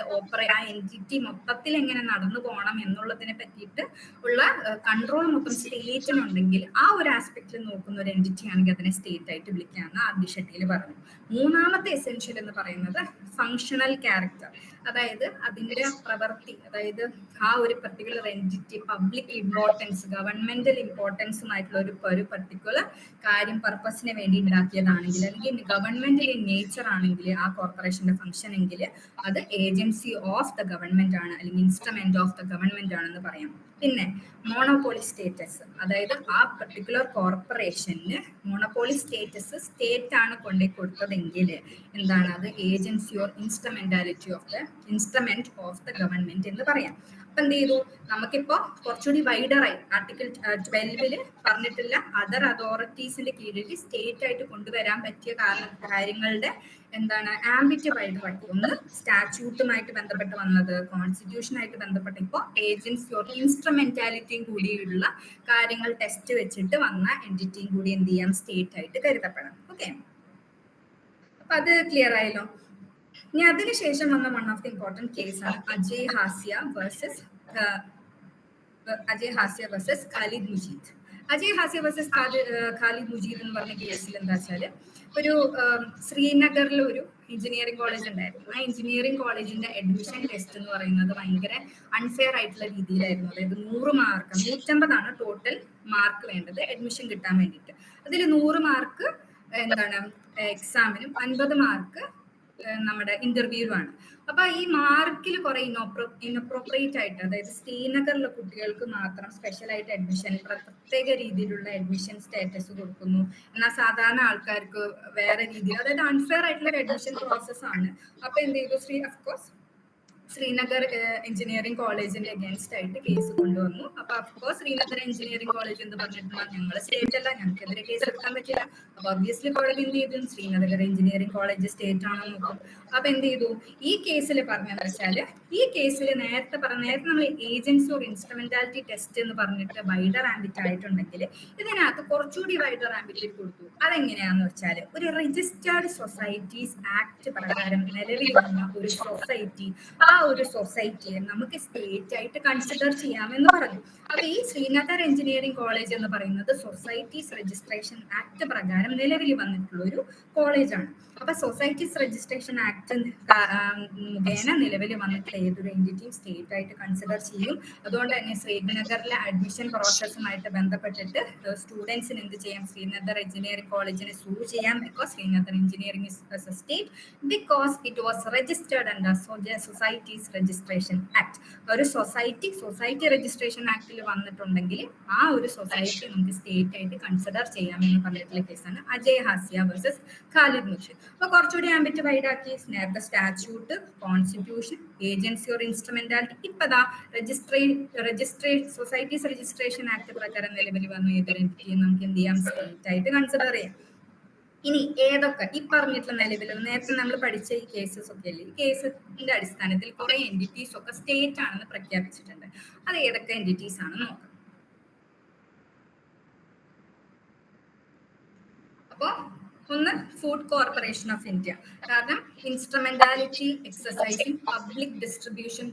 ആ എൻറ്റിറ്റി മൊത്തത്തിൽ എങ്ങനെ നടന്നു പോകണം എന്നുള്ളതിനെ പറ്റിയിട്ട് ഉള്ള കൺട്രോൾ മൊത്തം സ്റ്റേറ്റിനുണ്ടെങ്കിൽ ആ ഒരു ആസ്പെക്റ്റിൽ നോക്കുന്ന ഒരു എൻറ്റിറ്റി ആണെങ്കിൽ അതിനെ സ്റ്റേറ്റ് ആയിട്ട് വിളിക്കാമെന്ന് ആർ.ഡി. ഷെട്ടിയിൽ പറഞ്ഞു. മൂന്നാമത്തെ എസെൻഷ്യൽ എന്ന് പറയുന്നത് ഫങ്ഷണൽ ക്യാരക്ടർ, അതായത് അതിന്റെ പ്രവൃത്തി, അതായത് ആ ഒരു particular entity public importance, governmental ഇമ്പോർട്ടൻസുമായിട്ടുള്ള ഒരു പെർട്ടിക്കുലർ കാര്യം പർപ്പസിന് വേണ്ടി ഉണ്ടാക്കിയതാണെങ്കിൽ അല്ലെങ്കിൽ ഗവൺമെന്റൽ ഇൻ നേച്ചർ ആണെങ്കിൽ ആ കോർപ്പറേഷന്റെ ഫംഗ്ഷൻ എങ്കിൽ അത് ഏജൻസി ഓഫ് ദ ഗവൺമെന്റ് ആണ് അല്ലെങ്കിൽ ഇൻസ്ട്രുമെന്റ് ഓഫ് ദ ഗവൺമെന്റ് ആണെന്ന് പറയാം. പിന്നെ മോണോപോളി സ്റ്റേറ്റസ്, അതായത് ആ particular corporation monopoly status state ആണ് കൊണ്ടേ കൊടുത്തതെങ്കിൽ എന്താണ്, അത് agency or instrument of the government എന്ന് പറയാം. അപ്പൊ എന്ത് ചെയ്തു, നമുക്കിപ്പോ കുറച്ചുകൂടി വൈഡറായി ആർട്ടിക്കിൾ 12 പറഞ്ഞിട്ടുള്ള അതർ അതോറിറ്റീസിന്റെ കീഴിൽ സ്റ്റേറ്റ് ആയിട്ട് കൊണ്ടുവരാൻ പറ്റിയ കാര്യങ്ങളുടെ എന്താണ് ആംബിറ്റ് വൈഡറാക്കി. ഒന്ന് സ്റ്റാറ്റ്യൂട്ടുമായിട്ട് ബന്ധപ്പെട്ട് വന്നത്, കോൺസ്റ്റിറ്റ്യൂഷനായിട്ട് ബന്ധപ്പെട്ട് ഇപ്പോൾ ഏജൻസി ഓർ ഇൻസ്ട്രുമെന്റാലിറ്റിയും കൂടിയുള്ള കാര്യങ്ങൾ ടെസ്റ്റ് വെച്ചിട്ട് വന്ന എൻറ്റിറ്റിയും കൂടി എന്ത് ചെയ്യാം, സ്റ്റേറ്റ് ആയിട്ട് കരുതപ്പെടാം. ഓക്കെ, അപ്പൊ അത് ക്ലിയർ ആയല്ലോ. ഇനി അതിനുശേഷം വന്ന വൺ ഓഫ് ദി ഇമ്പോർട്ടന്റ് കേസാണ് അജയ് ഹാസ്യ വേഴ്സസ് ഖാലിദ് മുജീദ്. അജയ് ഹാസ്യ വേഴ്സസ് ഖാലിദ് മുജീദ് എന്ന് പറഞ്ഞ കേസിൽ എന്താ വെച്ചാല് ഒരു ശ്രീനഗറിൽ ഒരു എഞ്ചിനീയറിംഗ് കോളേജ് ഉണ്ടായിരുന്നു. ആ എഞ്ചിനീയറിംഗ് കോളേജിന്റെ അഡ്മിഷൻ ടെസ്റ്റ് എന്ന് പറയുന്നത് ഭയങ്കര അൺഫെയർ ആയിട്ടുള്ള രീതിയിലായിരുന്നു. അതായത് 100 മാർക്ക് 150 ടോട്ടൽ മാർക്ക് വേണ്ടത് അഡ്മിഷൻ കിട്ടാൻ വേണ്ടിയിട്ട്. അതിൽ 100 മാർക്ക് എന്താണ് എക്സാമിനും 50 മാർക്ക് നമ്മുടെ ഇന്റർവ്യൂവാണ്. അപ്പൊ ഈ മാർക്കിൽ കുറെ ഇനപ്രോപ്രിയേറ്റ് ആയിട്ട്, അതായത് ശ്രീനഗറിലെ കുട്ടികൾക്ക് മാത്രം സ്പെഷ്യൽ ആയിട്ട് അഡ്മിഷൻ, പ്രത്യേക രീതിയിലുള്ള അഡ്മിഷൻ സ്റ്റാറ്റസ് കൊടുക്കുന്നു. എന്നാൽ സാധാരണ ആൾക്കാർക്ക് വേറെ രീതിയിൽ, അതായത് അൺഫെയർ ആയിട്ടുള്ള ഒരു അഡ്മിഷൻ പ്രോസസ് ആണ്. അപ്പൊ എന്ത് ചെയ്തു, അഫ്കോഴ്സ് ശ്രീനഗർ എഞ്ചിനീയറിംഗ് കോളേജിന്റെ അഗേൻസ്റ്റ് ആയിട്ട് കേസ് കൊണ്ടുവന്നു. അപ്പൊ അഫ്കോഴ്സ് ശ്രീനഗർ എഞ്ചിനീയറിംഗ് കോളേജ് എന്ന് പറഞ്ഞിട്ടുള്ള ഞങ്ങൾ സ്റ്റേറ്റ് അല്ല, ഞങ്ങൾക്കെതിരെ കേസ് എടുക്കാൻ പറ്റില്ല. അപ്പൊ ഒബ്വിയസ്ലി കോടതി എന്ത് ചെയ്തു, ശ്രീനഗർ എഞ്ചിനീയറിംഗ് കോളേജ് സ്റ്റേറ്റ് ആണോ നോക്കും. അപ്പൊ എന്ത് ചെയ്തു, ഈ കേസിൽ പറഞ്ഞതെന്ന് വെച്ചാല്, ഈ കേസിൽ നേരത്തെ നമ്മൾ ഏജൻസി ഓർ ഇൻസ്ട്രുമെന്റാലിറ്റി ടെസ്റ്റ് എന്ന് പറഞ്ഞിട്ട് വൈഡർ ആംബിറ്റ് ആയിട്ടുണ്ടെങ്കിൽ ഇതിനകത്ത് കുറച്ചുകൂടി വൈഡർ ആംബിറ്റിൽ കൊടുത്തു. അതെങ്ങനെയാന്ന് വെച്ചാൽ, ഒരു രജിസ്റ്റേർഡ് സൊസൈറ്റീസ് ആക്ട് പ്രകാരം നിലവിൽ വന്ന ഒരു സൊസൈറ്റി, ആ ഒരു സൊസൈറ്റിയെ നമുക്ക് സ്റ്റേറ്റ് ആയിട്ട് കൺസിഡർ ചെയ്യാമെന്ന് പറഞ്ഞു. അപ്പൊ ഈ ശ്രീനഗർ എഞ്ചിനീയറിംഗ് കോളേജ് എന്ന് പറയുന്നത് സൊസൈറ്റീസ് രജിസ്ട്രേഷൻ ആക്ട് പ്രകാരം നിലവിൽ വന്നിട്ടുള്ള ഒരു കോളേജാണ്. അപ്പൊ സൊസൈറ്റീസ് രജിസ്ട്രേഷൻ ആക്ട് മുഖേന നിലവിൽ വന്നിട്ടുള്ള ഏതൊരു എൻറ്റിറ്റിയും സ്റ്റേറ്റ് ആയിട്ട് കൺസിഡർ ചെയ്യും. അതുകൊണ്ട് തന്നെ ശ്രീനഗറിലെ അഡ്മിഷൻ പ്രോസസ്സുമായിട്ട് ബന്ധപ്പെട്ടിട്ട് സ്റ്റുഡൻസിന് എന്ത് ചെയ്യാം, ശ്രീനഗർ എഞ്ചിനീയറിംഗ് കോളേജിനെ സൂ ചെയ്യാം. Because Srinagar engineering is A state, because it was registered under societies registration act. ഒരു സൊസൈറ്റി രജിസ്ട്രേഷൻ ആക്ടിൽ വന്നിട്ടുണ്ടെങ്കിൽ ആ ഒരു സൊസൈറ്റി നമുക്ക് സ്റ്റേറ്റ് ആയിട്ട് കൺസിഡർ ചെയ്യാമെന്ന് പറഞ്ഞിട്ടുള്ള കേസാണ് അജയ് ഹാസ്യ വേഴ്സസ് ഖാലിദ് മുജീദ്. അപ്പൊ കുറച്ചുകൂടി ആംബിറ്റ് വൈഡാക്കി, നേരത്തെ statute, constitution, agency or instrumentality, ഇപ്പതാ സൊസൈറ്റീസ് രജിസ്ട്രേഷൻ ആക്ട് പ്രകാരം നിലവിൽ വന്നു ഏതൊരു എൻറ്റിറ്റിയും നമുക്ക് എന്ത് ചെയ്യാം, സ്റ്റേറ്റ് ആയിട്ട് കൺസിഡർ ചെയ്യാം. ഇനി ഏതൊക്കെ ഈ പറഞ്ഞിട്ടുള്ള നിലവിൽ നേരത്തെ നമ്മൾ പഠിച്ച ഈ കേസസ് ഒക്കെ അല്ലേ, ഈ കേസിന്റെ അടിസ്ഥാനത്തിൽ കുറെ എൻറ്റിറ്റീസ് ഒക്കെ സ്റ്റേറ്റ് ആണെന്ന് പ്രഖ്യാപിച്ചിട്ടുണ്ട്. അത് ഏതൊക്കെ എൻറ്റിറ്റീസ് ആണെന്ന് നോക്കാം. അപ്പോ ഒന്ന് ഫുഡ് കോർപ്പറേഷൻ ഓഫ് ഇന്ത്യ. കാരണം instrumentality exercising public distribution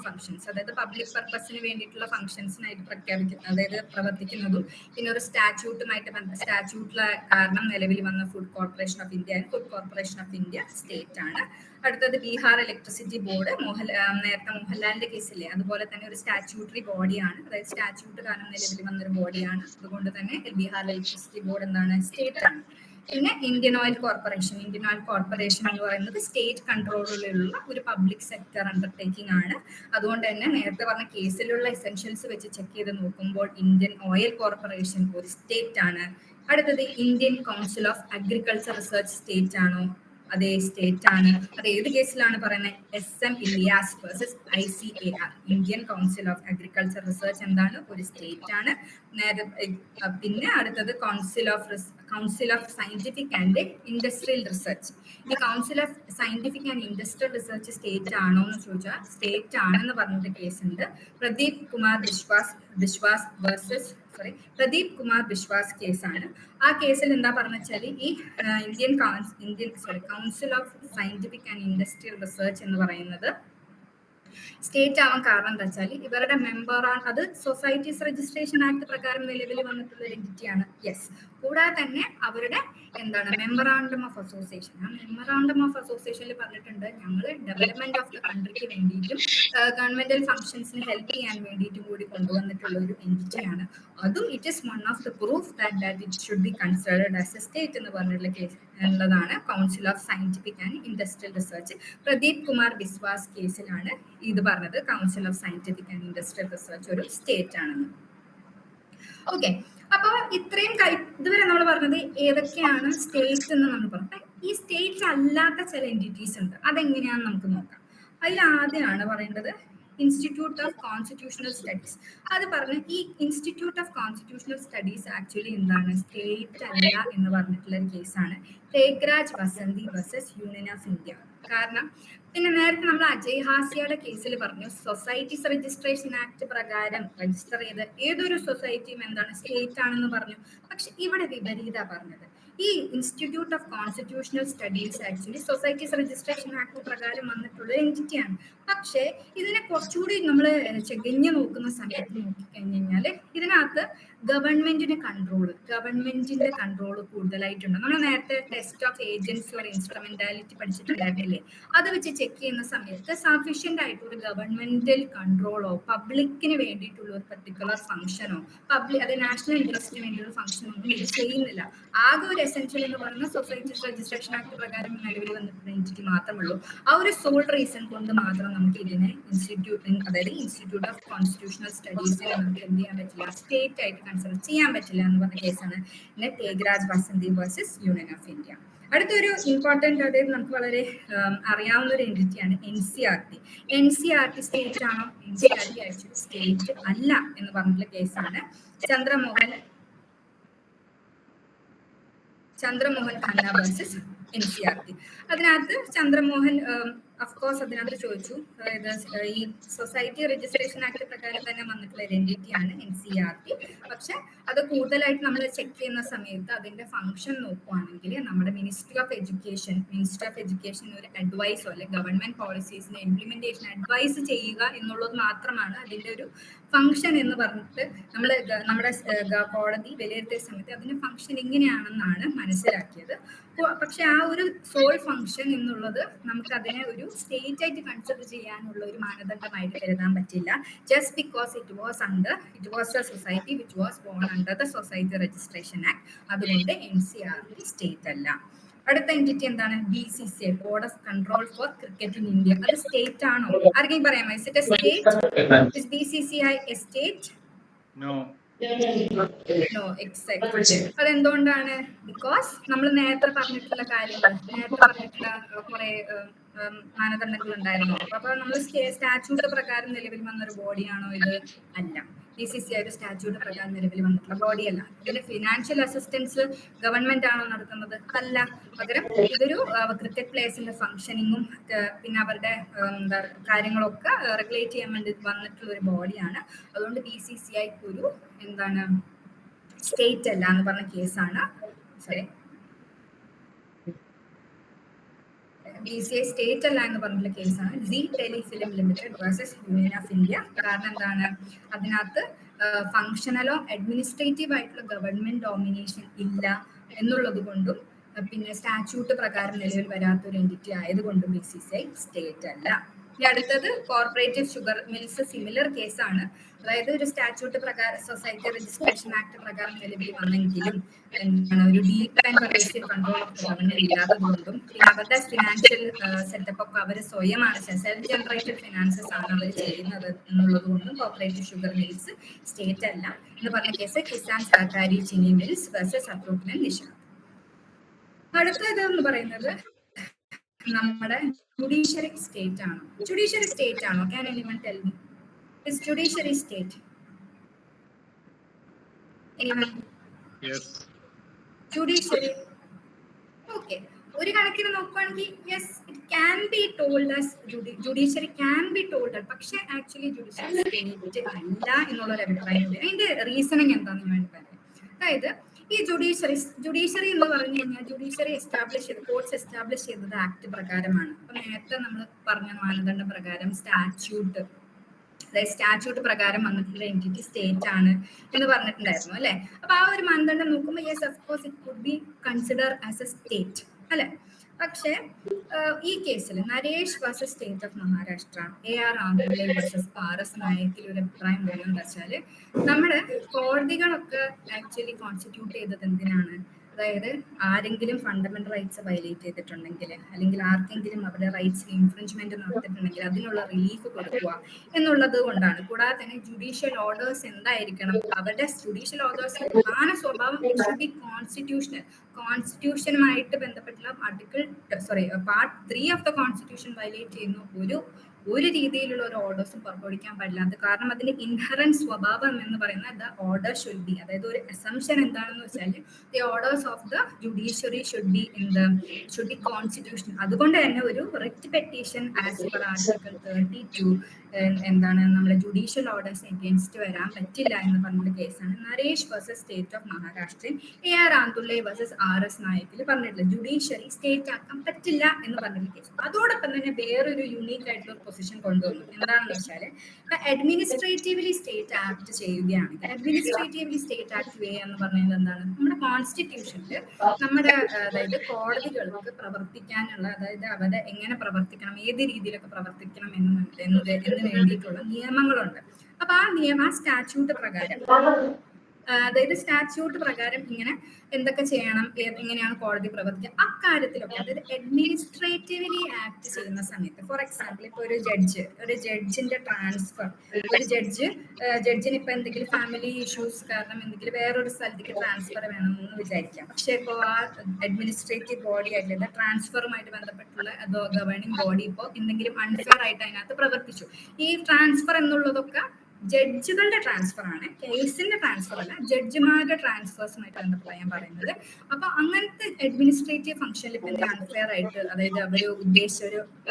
functions, അതായത് പബ്ലിക് പർപ്പസിന് വേണ്ടിയിട്ടുള്ള ഫംഗ്ഷൻസിനായിട്ട് പ്രഖ്യാപിക്കുന്നത്, അതായത് പ്രവർത്തിക്കുന്നതും പിന്നെ ഒരു സ്റ്റാറ്റ്യൂട്ടിലെ കാരണം നിലവിൽ വന്ന food corporation of India. Food corporation of India state ആണ്. അടുത്തത് ബീഹാർ ഇലക്ട്രിസിറ്റി ബോർഡ്. നേരത്തെ മോഹൻലാലിന്റെ കേസില്ലേ, അതുപോലെ തന്നെ ഒരു സ്റ്റാറ്റ്യൂട്ടറി ബോഡിയാണ്, അതായത് സ്റ്റാറ്റ്യൂട്ട് കാരണം നിലവിൽ വന്നൊരു ബോഡിയാണ്. അതുകൊണ്ട് തന്നെ ബീഹാർ ഇലക്ട്രിസിറ്റി ബോർഡ് എന്താണ്, സ്റ്റേറ്റ് ആണ്. പിന്നെ ഇന്ത്യൻ ഓയിൽ കോർപ്പറേഷൻ എന്ന് പറയുന്നത് സ്റ്റേറ്റ് കൺട്രോളിലുള്ള ഒരു പബ്ലിക് സെക്ടർ അണ്ടർടേക്കിംഗ് ആണ്. അതുകൊണ്ട് തന്നെ നേരത്തെ പറഞ്ഞ കേസിലുള്ള എസെൻഷ്യൽസ് വെച്ച് ചെക്ക് ചെയ്ത് നോക്കുമ്പോൾ ഇന്ത്യൻ ഓയിൽ കോർപ്പറേഷൻ ഒരു സ്റ്റേറ്റ് ആണ്. അടുത്തത് Indian council of agriculture research state ആണോ, അതേ സ്റ്റേറ്റ് ആണ്. അത് ഏത് കേസിലാണ് പറയുന്നത്, SM Ilyas versus ICAR, Indian council of agriculture research എന്താണ്, ഒരു സ്റ്റേറ്റ് ആണ്. പിന്നെ അടുത്തത് council of scientific and industrial research. ഈ council of scientific and industrial research state ആണോ എന്ന് ചോദിച്ചാൽ സ്റ്റേറ്റ് ആണെന്ന് പറഞ്ഞിട്ട് കേസുണ്ട്. പ്രദീപ് കുമാർ ബിശ്വാസ് കേസാണ്. ആ കേസിൽ എന്താ പറഞ്ഞ വെച്ചാൽ, ഈ council of scientific and industrial research എന്ന് പറയുന്നത് സ്റ്റേറ്റ് ആവാൻ കാരണം എന്താ വെച്ചാൽ, ഇവരുടെ മെമ്പറാണ്, അത് സൊസൈറ്റീസ് രജിസ്ട്രേഷൻ ആക്ട് പ്രകാരം നിലവിൽ വന്നിട്ടുള്ള ഒരു എൻറ്റിറ്റിയാണ്. യെസ്, കൂടാതെ തന്നെ അവരുടെ എന്താണ് മെമ്മറാണ്ടം ഓഫ് അസോസിയേഷൻ. ആ മെമ്മറാണ്ടം ഓഫ് അസോസിയേഷനിൽ പറഞ്ഞിട്ടുണ്ട്, ഞങ്ങൾ ഡെവലപ്മെന്റ് ഓഫ് ദ കൺട്രിക്ക് വേണ്ടിയിട്ടും ഗവൺമെന്റൽ ഫംഗ്ഷൻസിന് ഹെൽപ്പ് ചെയ്യാൻ വേണ്ടിയിട്ടും കൂടി കൊണ്ടുവന്നിട്ടുള്ള ഒരു എൻറ്റിറ്റിയാണ്. അതും it is one of the proof that it should be considered as a state എന്ന് പറഞ്ഞിട്ടുള്ള കേസ് ഉള്ളതാണ് council of scientific and industrial research. Pradeep Kumar Biswas കേസിലാണ് ഇത് പറഞ്ഞത്, council of scientific and industrial research ഒരു സ്റ്റേറ്റ് ആണെന്ന്. ഓക്കെ, അപ്പൊ ഇത്രയും ഇതുവരെ നമ്മൾ പറഞ്ഞത് ഏതൊക്കെയാണ് സ്റ്റേറ്റ് എന്ന് നമ്മൾ പറഞ്ഞു. ഈ സ്റ്റേറ്റ് അല്ലാത്ത ചില എൻറ്റിറ്റീസ് ഉണ്ട്, അതെങ്ങനെയാണെന്ന് നമുക്ക് നോക്കാം. അതിൽ ആദ്യമാണ് പറയേണ്ടത് ഇൻസ്റ്റിറ്റ്യൂട്ട് ഓഫ് കോൺസ്റ്റിറ്റ്യൂഷണൽ സ്റ്റഡീസ്. അത് പറഞ്ഞ് ഈ institute of constitutional studies actually എന്താണ്, സ്റ്റേറ്റ് അല്ല എന്ന് പറഞ്ഞിട്ടുള്ള ഒരു കേസാണ് Tegraj Vasanthi versus union of India. കാരണം പിന്നെ നേരത്തെ നമ്മൾ അജയ് ഹാസ്യയുടെ കേസിൽ പറഞ്ഞു, സൊസൈറ്റീസ് രജിസ്ട്രേഷൻ ആക്ട് പ്രകാരം രജിസ്റ്റർ ചെയ്ത ഏതൊരു സൊസൈറ്റിയും എന്താണ്, സ്റ്റേറ്റ് ആണെന്ന് പറഞ്ഞു. പക്ഷെ ഇവിടെ വിപരീത പറഞ്ഞത്, ഈ institute of constitutional studies actually societies registration act പ്രകാരം വന്നിട്ടുള്ള എൻറ്റിറ്റിയാണ്. പക്ഷേ ഇതിനെ കുറച്ചുകൂടി നമ്മൾ ചെകഞ്ഞു നോക്കുന്ന സമയത്ത് നോക്കിക്കഴിഞ്ഞ് കഴിഞ്ഞാൽ ഇതിനകത്ത് ഗവൺമെന്റിന്റെ കൺട്രോൾ കൂടുതലായിട്ടുണ്ട്. നമ്മൾ നേരത്തെ test of agency or instrumentality പഠിച്ചിട്ടുണ്ടായിരുന്നില്ലേ? അത് വെച്ച് ചെക്ക് ചെയ്യുന്ന സമയത്ത് സഫീഷ്യന്റ് ആയിട്ട് ഒരു ഗവൺമെന്റൽ കൺട്രോളോ പബ്ലിക്കിന് വേണ്ടിയിട്ടുള്ള ഒരു പർട്ടിക്കുലർ ഫംഗ്ഷനോ അത് നാഷണൽ ഇൻട്രസ്റ്റിന് വേണ്ടിയുള്ള ഫംഗ്ഷൻ ഒന്നും ഇത് ചെയ്യുന്നില്ല. ആകെ ഒരു എസെൻഷ്യൽ എന്ന് പറയുന്ന സൊസൈറ്റീസ് രജിസ്ട്രേഷൻ ആക്ട് പ്രകാരം നിലവിൽ വന്നിട്ടുള്ള എൻറ്റിറ്റി മാത്രമുള്ളൂ. ആ ഒരു സോൾ റീസൺ കൊണ്ട് മാത്രം നമുക്ക് ഇതിനെ ഇൻസ്റ്റിറ്റ്യൂട്ട് ഓഫ് കോൺസ്റ്റിറ്റ്യൂഷണൽ സ്റ്റഡീസിനെ നമുക്ക് എന്ത് ചെയ്യാൻ പറ്റില്ല, സ്റ്റേറ്റ് ആയിട്ട് കൺസിഡർ ചെയ്യാൻ പറ്റില്ല എന്ന് പറഞ്ഞ കേസാണ് Tegraj Vasanthi versus union of India. അടുത്തൊരു ഇമ്പോർട്ടന്റ്, അതായത് നമുക്ക് വളരെ അറിയാവുന്ന ഒരു എൻറ്റിറ്റിയാണ് NCERT. NCERT സ്റ്റേറ്റ് ആണോ? NCERT ആക്ച്വലി സ്റ്റേറ്റ് അല്ല എന്ന് പറഞ്ഞിട്ടുള്ള കേസാണ് ചന്ദ്രമോഹൻ ഖന്ന വേഴ്സസ് NCERT. അതിനകത്ത് ചന്ദ്രമോഹൻ അഫ്കോഴ്സ് അതിനകത്ത് ചോദിച്ചു, അതായത് ഈ സൊസൈറ്റി രജിസ്ട്രേഷൻ ആക്ട് പ്രകാരം തന്നെ വന്നിട്ടുള്ള ഒരു എൻറ്റിറ്റിയാണ് NCERT. പക്ഷെ അത് കൂടുതലായിട്ട് നമ്മൾ ചെക്ക് ചെയ്യുന്ന സമയത്ത് അതിന്റെ ഫംഗ്ഷൻ നോക്കുവാണെങ്കിൽ നമ്മുടെ മിനിസ്ട്രി ഓഫ് എഡ്യൂക്കേഷൻ ഒരു അഡ്വൈസോ അല്ലെങ്കിൽ ഗവൺമെന്റ് പോളിസീസിന്റെ ഇംപ്ലിമെന്റേഷൻ അഡ്വൈസ് ചെയ്യുക എന്നുള്ളത് മാത്രമാണ് അതിന്റെ ഒരു ഫംഗ്ഷൻ എന്ന് പറഞ്ഞിട്ട് നമ്മുടെ കോടതി വിലയിരുത്തിയ സമയത്ത് അതിന്റെ ഫംഗ്ഷൻ ഇങ്ങനെയാണെന്നാണ് മനസ്സിലാക്കിയത്. പക്ഷെ ആ ഒരു സോൾ ഫംഗ്ഷൻ എന്നുള്ളത് നമുക്ക് അതിനെ ഒരു സ്റ്റേറ്റ് ആയിട്ട് കൺസിഡർ ചെയ്യാനുള്ള ഒരു മാനദണ്ഡമായിട്ട് കരുതാൻ പറ്റില്ല. Just because it was a society which was born under the society registration act. അതുകൊണ്ട് NCERT സ്റ്റേറ്റ് അല്ല. അടുത്ത എൻറ്റിറ്റി എന്താണ്? BCCI, board of control for cricket in India. അത് സ്റ്റേറ്റ് ആണോ? ആർക്കെങ്കിലും പറയാമോ? Is it a state? Is BCCI a state? No, exact. അതെന്തുകൊണ്ടാണ്? ബിക്കോസ് നമ്മൾ നേരത്തെ പറഞ്ഞിട്ടുള്ള കുറെ മാനദണ്ഡങ്ങൾ ഉണ്ടായിരുന്നു. അപ്പൊ നമ്മൾ സ്റ്റാറ്റ്യൂട്ട് പ്രകാരം നിലവിൽ വന്നൊരു ബോഡിയാണോ ഇത്? അല്ല. BCCI ഒരു സ്റ്റാറ്റ്യൂട്ട് പ്രകാരം നിലവിൽ വന്നിട്ടുള്ള ബോഡിയല്ല. ഇതിന്റെ ഫിനാൻഷ്യൽ അസിസ്റ്റൻസ് ഗവൺമെന്റ് ആണോ നടത്തുന്നത്? അല്ല. പകരം ഇതൊരു ക്രിക്കറ്റ് പ്ലേയേഴ്സിന്റെ ഫംഗ്ഷനിങ്ങും പിന്നെ അവരുടെ കാര്യങ്ങളൊക്കെ റെഗുലേറ്റ് ചെയ്യാൻ വേണ്ടി വന്നിട്ടുള്ള ഒരു ബോഡിയാണ്. അതുകൊണ്ട് BCCI ഒരു സ്റ്റേറ്റ് അല്ല എന്ന് പറഞ്ഞ കേസാണ്. BCCI സ്റ്റേറ്റ് അല്ല എന്ന് പറഞ്ഞിട്ടുള്ള കേസാണ് Zee Telefilm Limited versus union of India. കാരണം എന്താണ്? അതിനകത്ത് ഫങ്ഷണലോ അഡ്മിനിസ്ട്രേറ്റീവ് ആയിട്ടുള്ള ഗവൺമെന്റ് ഡോമിനേഷൻ ഇല്ല എന്നുള്ളത് കൊണ്ടും പിന്നെ സ്റ്റാറ്റ്യൂട്ട് പ്രകാരം നിലവിൽ വരാത്തൊരു എൻറ്റിറ്റി ആയതുകൊണ്ടും BCCI സ്റ്റേറ്റ് അല്ല. ഇനി അടുത്തത് കോർപ്പറേറ്റീവ് ഷുഗർ മിൽസ്, സിമിലർ കേസാണ്. അതായത് ഒരു സ്റ്റാറ്റ്യൂട്ട് പ്രകാരം സൊസൈറ്റി രജിസ്ട്രേഷൻ ആക്ട് പ്രകാരം നിലവിൽ വന്നെങ്കിലും ഒരു deep and pervasive control of government ഇല്ലാത്തതുകൊണ്ടും പിന്നെ അവരുടെ ഫിനാൻഷ്യൽ സെറ്റപ്പ് ഒക്കെ അവർ സ്വയമാണ് സെൽഫ് ജനറേറ്റഡ് ഫിനാൻസസ് ആണ് അവർ ചെയ്യുന്നത് എന്നുള്ളത് കൊണ്ടും കോർപ്പറേറ്റീവ് ഷുഗർ മിൽസ് സ്റ്റേറ്റ് അല്ല എന്ന് പറഞ്ഞ കേസ് കിസാൻ സഹകാരി ചീനി മിൽസ് വേഴ്സസ് അപ്രൂവ്മെന്റ് നിഷാദ്. അടുത്തത് എന്ന് പറയുന്നത് നമ്മുടെ ജുഡീഷ്യറി സ്റ്റേറ്റ് ആണോ? ജുഡീഷ്യറി സ്റ്റേറ്റ് ആണോ? Can anyone tell me? Is judiciary state? Anyone? yes, Judiciary. Okay. ഒരു കണക്കിന് നോക്കുകയാണെങ്കിൽ yes, it can be told as judiciary can be told, പക്ഷെ ആക്ച്വലി ജുഡീഷ്യറി സ്റ്റേറ്റ് അല്ല എന്നുള്ളൊരു അഭിപ്രായമുണ്ട്. അതിന്റെ റീസണിങ് എന്താണെന്ന് വേണ്ടി പറയാം. അതായത് ഈ ജുഡീഷ്യറി എന്ന് പറഞ്ഞു കഴിഞ്ഞാൽ ജുഡീഷ്യറി കോർട്സ് എസ്റ്റാബ്ലിഷ് ചെയ്തത് ആക്ട് പ്രകാരമാണ്. അപ്പൊ നേരത്തെ നമ്മൾ പറഞ്ഞ മാനദണ്ഡ പ്രകാരം സ്റ്റാറ്റ്യൂട്ട് പ്രകാരം വന്നിട്ടുള്ള എൻറ്റിറ്റി സ്റ്റേറ്റ് ആണ് എന്ന് പറഞ്ഞിട്ടുണ്ടായിരുന്നു അല്ലെ? അപ്പൊ ആ ഒരു മാനദണ്ഡം നോക്കുമ്പോൾ yes of course it could be consider as a state അല്ലെ? പക്ഷെ ഈ കേസിൽ Naresh versus state of Maharashtra, AR Ambule versus RS നായക്കിൽ ഒരു അഭിപ്രായം എന്താണെന്ന് വെച്ചാല് നമ്മുടെ കോടതികളൊക്കെ ആക്ച്വലി കോൺസ്റ്റിറ്റ്യൂട്ട് ചെയ്തത് എന്തിനാണ്? അതായത് ആരെങ്കിലും ഫണ്ടമെന്റൽ റൈറ്റ്സ് വയലേറ്റ് ചെയ്തിട്ടുണ്ടെങ്കിൽ അല്ലെങ്കിൽ ആർക്കെങ്കിലും അവരുടെ റൈറ്റ്സ് ഇൻഫ്രിഞ്ച്മെന്റ് നടത്തിയിട്ടുണ്ടെങ്കിൽ അതിനുള്ള റിലീഫ് കൊടുക്കുക എന്നുള്ളത് കൊണ്ടാണ്. കൂടാതെ തന്നെ ജുഡീഷ്യൽ ഓർഡേഴ്സ് എന്തായിരിക്കണം? അവരുടെ ജുഡീഷ്യൽ ഓർഡേഴ്സ് പ്രധാന സ്വഭാവം കോൺസ്റ്റിറ്റ്യൂഷനുമായിട്ട് ബന്ധപ്പെട്ടുള്ള part 3 of the constitution violate ചെയ്യുന്ന ഒരു രീതിയിലുള്ള ഒരു ഓർഡേഴ്സും പുറപ്പെടുവിക്കാൻ പാടില്ലാത്ത, കാരണം അതിന്റെ ഇൻഹറന്റ് സ്വഭാവം എന്ന് പറയുന്നത് ദ ഓർഡർ ഷുഡ് ബി, അതായത് ഒരു അസംഷൻ എന്താണെന്ന് വെച്ചാൽ the orders of the judiciary should be constitution. അതുകൊണ്ട് തന്നെ ഒരു writ petition as per article 32 എന്താണ് നമ്മുടെ ജുഡീഷ്യൽ ഓർഡേഴ്സ് എഗെയിൻസ്റ്റ് വരാൻ പറ്റില്ല എന്ന് പറഞ്ഞൊരു കേസാണ് നരേഷ് വേഴ്സസ് സ്റ്റേറ്റ് ഓഫ് മഹാരാഷ്ട്രൻ AR ആന്തുള്ളെ വേഴ്സസ് RS നായകിൽ പറഞ്ഞിട്ടുള്ളത്. ജുഡീഷ്യറി സ്റ്റേറ്റ് ആക്കാൻ പറ്റില്ല എന്ന് പറഞ്ഞൊരു കേസ്. അതോടൊപ്പം തന്നെ വേറൊരു യൂണീക്ക് ആയിട്ടുള്ള പൊസിഷൻ കൊണ്ടുവന്നു. എന്താണെന്ന് വെച്ചാൽ അഡ്മിനിസ്ട്രേറ്റീവ്ലി സ്റ്റേറ്റ് ആക്ട് ചെയ്യുകയാണെങ്കിൽ അഡ്മിനിസ്ട്രേറ്റീവ്ലി സ്റ്റേറ്റ് ആക്ട് ചെയ്യുക എന്ന് പറയുന്നത് എന്താണ്? നമ്മുടെ കോൺസ്റ്റിറ്റ്യൂഷനിൽ നമ്മുടെ അതായത് കോടതികൾക്ക് പ്രവർത്തിക്കാനുള്ള, അതായത് അവരെ എങ്ങനെ പ്രവർത്തിക്കണം, ഏത് രീതിയിലൊക്കെ പ്രവർത്തിക്കണം എന്നതിന് വേണ്ടിയിട്ടുള്ള നിയമങ്ങളുണ്ട്. അപ്പൊ ആ സ്റ്റാറ്റ്യൂട്ട് പ്രകാരം, അതായത് സ്റ്റാറ്റ്യൂട്ട് പ്രകാരം ഇങ്ങനെ എന്തൊക്കെ ചെയ്യണം, എങ്ങനെയാണ് കോടതി പ്രവർത്തിക്കുക, അക്കാര്യത്തിലൊക്കെ അതായത് അഡ്മിനിസ്ട്രേറ്റീവ്ലി ആക്ട് ചെയ്യുന്ന സമയത്ത്, ഫോർ എക്സാമ്പിൾ ഇപ്പൊ ഒരു ജഡ്ജിന്റെ ട്രാൻസ്ഫർ, ഒരു ജഡ്ജിന് ഇപ്പൊ എന്തെങ്കിലും ഫാമിലി ഇഷ്യൂസ് കാരണം എന്തെങ്കിലും വേറൊരു സ്ഥലത്തേക്ക് ട്രാൻസ്ഫർ വേണമെന്ന് വിചാരിക്കാം. പക്ഷെ ഇപ്പോൾ ആ അഡ്മിനിസ്ട്രേറ്റീവ് ബോഡി ആയിട്ടുള്ള ട്രാൻസ്ഫറുമായിട്ട് ബന്ധപ്പെട്ടുള്ള അതോ ഗവേണിംഗ് ബോഡി ഇപ്പോൾ എന്തെങ്കിലും അൺഫെയർ ആയിട്ട് അതിനകത്ത് പ്രവർത്തിച്ചു. ഈ ട്രാൻസ്ഫർ എന്നുള്ളതൊക്കെ ജഡ്ജുകളുടെ ട്രാൻസ്ഫർ ആണ്, കേസിന്റെ ട്രാൻസ്ഫർ അല്ല, ജഡ്ജിമാരുടെ ട്രാൻസ്ഫേഴ്സുമായിട്ട് ബന്ധപ്പെട്ടാണ് ഞാൻ പറയുന്നത്. അപ്പൊ അങ്ങനത്തെ അഡ്മിനിസ്ട്രേറ്റീവ് ഫംഗ്ഷനിൽ ഇപ്പൊ എന്തെങ്കിലും അൺഫെയർ ആയിട്ട്, അതായത് അവര് ഉദ്ദേശിച്ച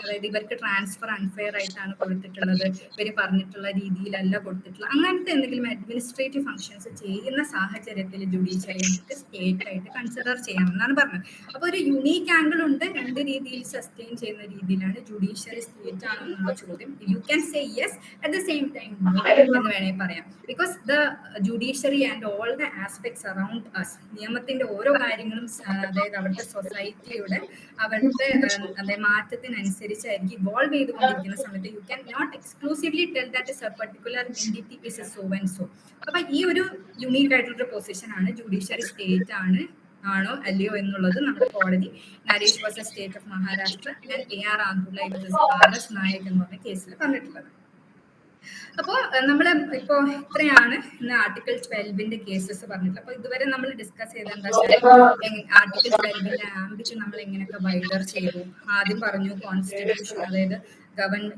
അതായത് ഇവർക്ക് ട്രാൻസ്ഫർ അൺഫെയർ ആയിട്ടാണ് കൊടുത്തിട്ടുള്ളത്, ഇവര് പറഞ്ഞിട്ടുള്ള രീതിയിലല്ല കൊടുത്തിട്ടുള്ളത്, അങ്ങനത്തെ എന്തെങ്കിലും അഡ്മിനിസ്ട്രേറ്റീവ് ഫംഗ്ഷൻസ് ചെയ്യുന്ന സാഹചര്യത്തിൽ ജുഡീഷ്യറി നമുക്ക് സ്റ്റേറ്റ് ആയിട്ട് കൺസിഡർ ചെയ്യാമെന്നാണ് പറഞ്ഞത്. അപ്പൊ ഒരു യുണീക്ക് ആംഗിൾ ഉണ്ട്, രണ്ട് രീതിയിൽ സസ്റ്റെയിൻ ചെയ്യുന്ന രീതിയിലാണ് ജുഡീഷ്യറി സ്റ്റേറ്റ് ആണോ എന്നുള്ള ചോദ്യം. You can say yes, at the same time എന്ന് വേണമെങ്കിൽ പറയാം. Because the judiciary and all the aspects around us, നിയമത്തിന്റെ ഓരോ കാര്യങ്ങളും അതായത് അവിടുത്തെ സൊസൈറ്റിയുടെ അവരുടെ അതായത് മാറ്റത്തിനനുസരിച്ചായിരിക്കും ഇവോൾവ് ചെയ്തുകൊണ്ടിരിക്കുന്ന സമയത്ത് you can not exclusively tell that a particular entity is so and so. അപ്പൊ ഈ ഒരു യുണീക്ക് ആയിട്ടുള്ള പൊസിഷൻ ആണ് ജുഡീഷ്യറി സ്റ്റേറ്റ് ആണോ അല്ലയോ എന്നുള്ളത് നമ്മുടെ കോടതി Naresh versus state of Maharashtra and AR Antulay versus RS Nayak എന്ന് പറഞ്ഞ കേസിൽ പറഞ്ഞിട്ടുള്ളത്. അപ്പോൾ നമ്മൾ ഇപ്പോൾ ഇത്രയാണ് ഇന്ന് ആർട്ടിക്കിൾ 12ന്റെ കേസസ് പറഞ്ഞിട്ടുള്ളത്. അപ്പൊ ഇതുവരെ നമ്മൾ ഡിസ്കസ് ചെയ്ത എന്താ വെച്ചാൽ ആർട്ടിക്കിൾ 12ന്റെ ആംബിറ്റ് നമ്മൾ എങ്ങനെയൊക്കെ വൈഡർ ചെയ്തു. ആദ്യം പറഞ്ഞു കോൺസ്റ്റിറ്റ്യൂഷൻ, അതായത്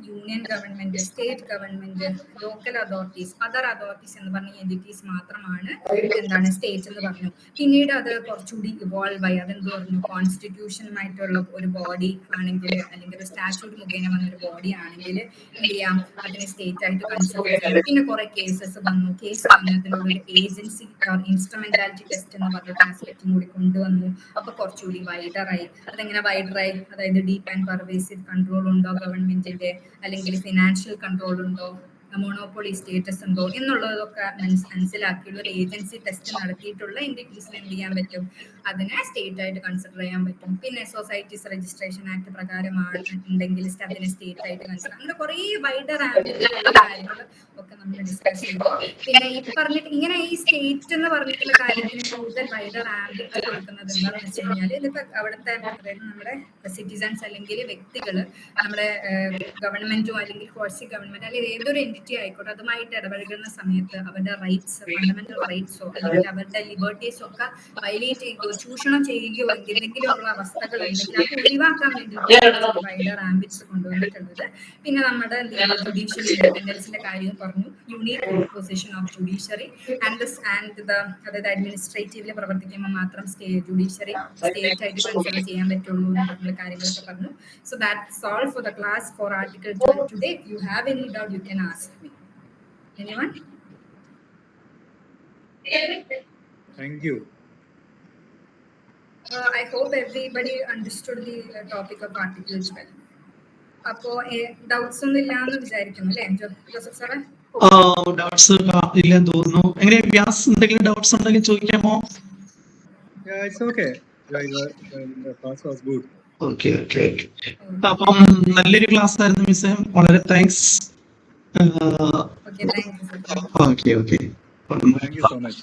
union government, state government, local authorities, other authorities എന്ന് പറഞ്ഞ എൻറ്റിറ്റീസ് മാത്രമാണ് എന്താണ് സ്റ്റേറ്റ് എന്ന് പറഞ്ഞു. പിന്നീട് അത് കുറച്ചുകൂടി ഇവോൾവ് ആയി, അതെന്ത് പറഞ്ഞു, കോൺസ്റ്റിറ്റ്യൂഷനുമായിട്ടുള്ള ഒരു ബോഡി ആണെങ്കിൽ അല്ലെങ്കിൽ ഒരു സ്റ്റാറ്റ്യൂട്ട് മുഖേന വന്നൊരു ബോഡി ആണെങ്കിൽ എന്ത് ചെയ്യാം, അതിനെ സ്റ്റേറ്റ് ആയിട്ട് കൺസിഡർ ചെയ്യാം. പിന്നെ കുറെ കേസസ് വന്നു, കേസ് വന്നതിനുള്ള ഒരു ഏജൻസി ഇൻസ്ട്രുമെന്റാലിറ്റി ടെസ്റ്റ് എന്ന് പറഞ്ഞ ആസ്പെക്റ്റും കൂടി കൊണ്ടുവന്നു. അപ്പൊ കുറച്ചുകൂടി വൈഡറായി. അതെങ്ങനെ വൈഡറായി, അതായത് ഡീപ്പ് ആൻഡ് പെർവേസീവ് കൺട്രോൾ ഉണ്ടോ ഗവൺമെന്റിന്റെ, അല്ലെങ്കിൽ ഫിനാൻഷ്യൽ കൺട്രോൾ ഉണ്ടോ, മോണോപ്പൊളി സ്റ്റേറ്റസ് ഉണ്ടോ എന്നുള്ളതൊക്കെ മനസ്സിലാക്കിയുള്ള ഒരു ഏജൻസി ടെസ്റ്റ് നടത്തിയിട്ടുള്ള എൻറ്റിറ്റീസിന് എന്ത് ചെയ്യാൻ പറ്റും, അതിനെ സ്റ്റേറ്റ് ആയിട്ട് കൺസിഡർ ചെയ്യാൻ പറ്റും. പിന്നെ സൊസൈറ്റീസ് രജിസ്ട്രേഷൻ ആക്ട് പ്രകാരമാണ് ഉണ്ടെങ്കിൽ അതിനെ സ്റ്റേറ്റ് ആയിട്ട് കൺസിഡർ, അങ്ങനെ കുറെ വൈഡർ ആയിട്ടുള്ള കാര്യങ്ങൾ ഒക്കെ നമ്മൾ ഡിസ്കസ് ചെയ്തു. പിന്നെ ഈ പറഞ്ഞിട്ട് ഇങ്ങനെ ഈ സ്റ്റേറ്റ് എന്ന് പറഞ്ഞിട്ടുള്ള കാര്യത്തിന് കൂടുതൽ വൈഡർ ആംബിറ്റ് കൊടുക്കുന്നത് എന്താണെന്ന് വെച്ച് കഴിഞ്ഞാൽ, ഇതിപ്പോ അവിടുത്തെ അതായത് നമ്മുടെ സിറ്റിസൺസ് അല്ലെങ്കിൽ വ്യക്തികൾ നമ്മുടെ ഗവൺമെന്റോ അല്ലെങ്കിൽ ക്വാസി ഗവൺമെന്റ് അല്ലെങ്കിൽ ഏതൊരു എൻറ്റിറ്റി ആയിക്കോട്ടെ അതുമായിട്ട് ഇടപഴകുന്ന സമയത്ത് അവരുടെ റൈറ്റ്സ്, ഫണ്ടമെന്റൽ റൈറ്റ്സോ അല്ലെങ്കിൽ അവരുടെ ലിബർട്ടീസോ ഒക്കെ വയലേറ്റ് ചെയ്യുകയോ ചൂഷണം ചെയ്യുകയോ എന്തെങ്കിലും ഉള്ള അവസ്ഥകൾ ഉണ്ടെങ്കിൽ അത് ഒഴിവാക്കാൻ വേണ്ടിയിട്ടാണ് വൈഡർ ആംബിറ്റ്സ് കൊണ്ടുവന്നിട്ടുള്ളത്. പിന്നെ നമ്മുടെ ജുഡീഷ്യൽ ഇൻഡിപെൻഡൻസിന്റെ കാര്യം പറഞ്ഞു, യൂണീക് പൊസിഷൻ ഓഫ് ജുഡീഷ്യറി അതായത് അഡ്മിനിസ്ട്രേറ്റീവില് പ്രവർത്തിക്കുമ്പോൾ മാത്രം ജുഡീഷ്യറി സ്റ്റേറ്റ് ആയിട്ട് കൺസിഡർ ചെയ്യാൻ പറ്റുള്ളൂ എന്നുള്ള കാര്യങ്ങളൊക്കെ പറഞ്ഞു. So that's all for the class for article 12 today. If you have any doubt, you can ask me. Anyone? Thank you. I hope everybody understood the topic of Article 12. അപ്പോ ഡൗട്ട്സ് ഒന്നും ഇല്ലാന്ന് വിചാരിക്കുന്നു അല്ലേ ജോസഫ് സാറേ? ഡൗട്ട്സ് ഇല്ലെന്ന് തോന്നുന്നു. എങ്ങനെ വ്യാസ് എന്തെങ്കിലും ഡൗട്ട്സ് ഉണ്ടെങ്കിൽ ചോദിക്കാമോ? Yeah, it's okay. The class was good. Okay. അപ്പം നല്ലൊരു ക്ലാസ് ആയിരുന്നു മിസ്സേ, വളരെ thanks. Okay, thank you. Okay. Thank you so much.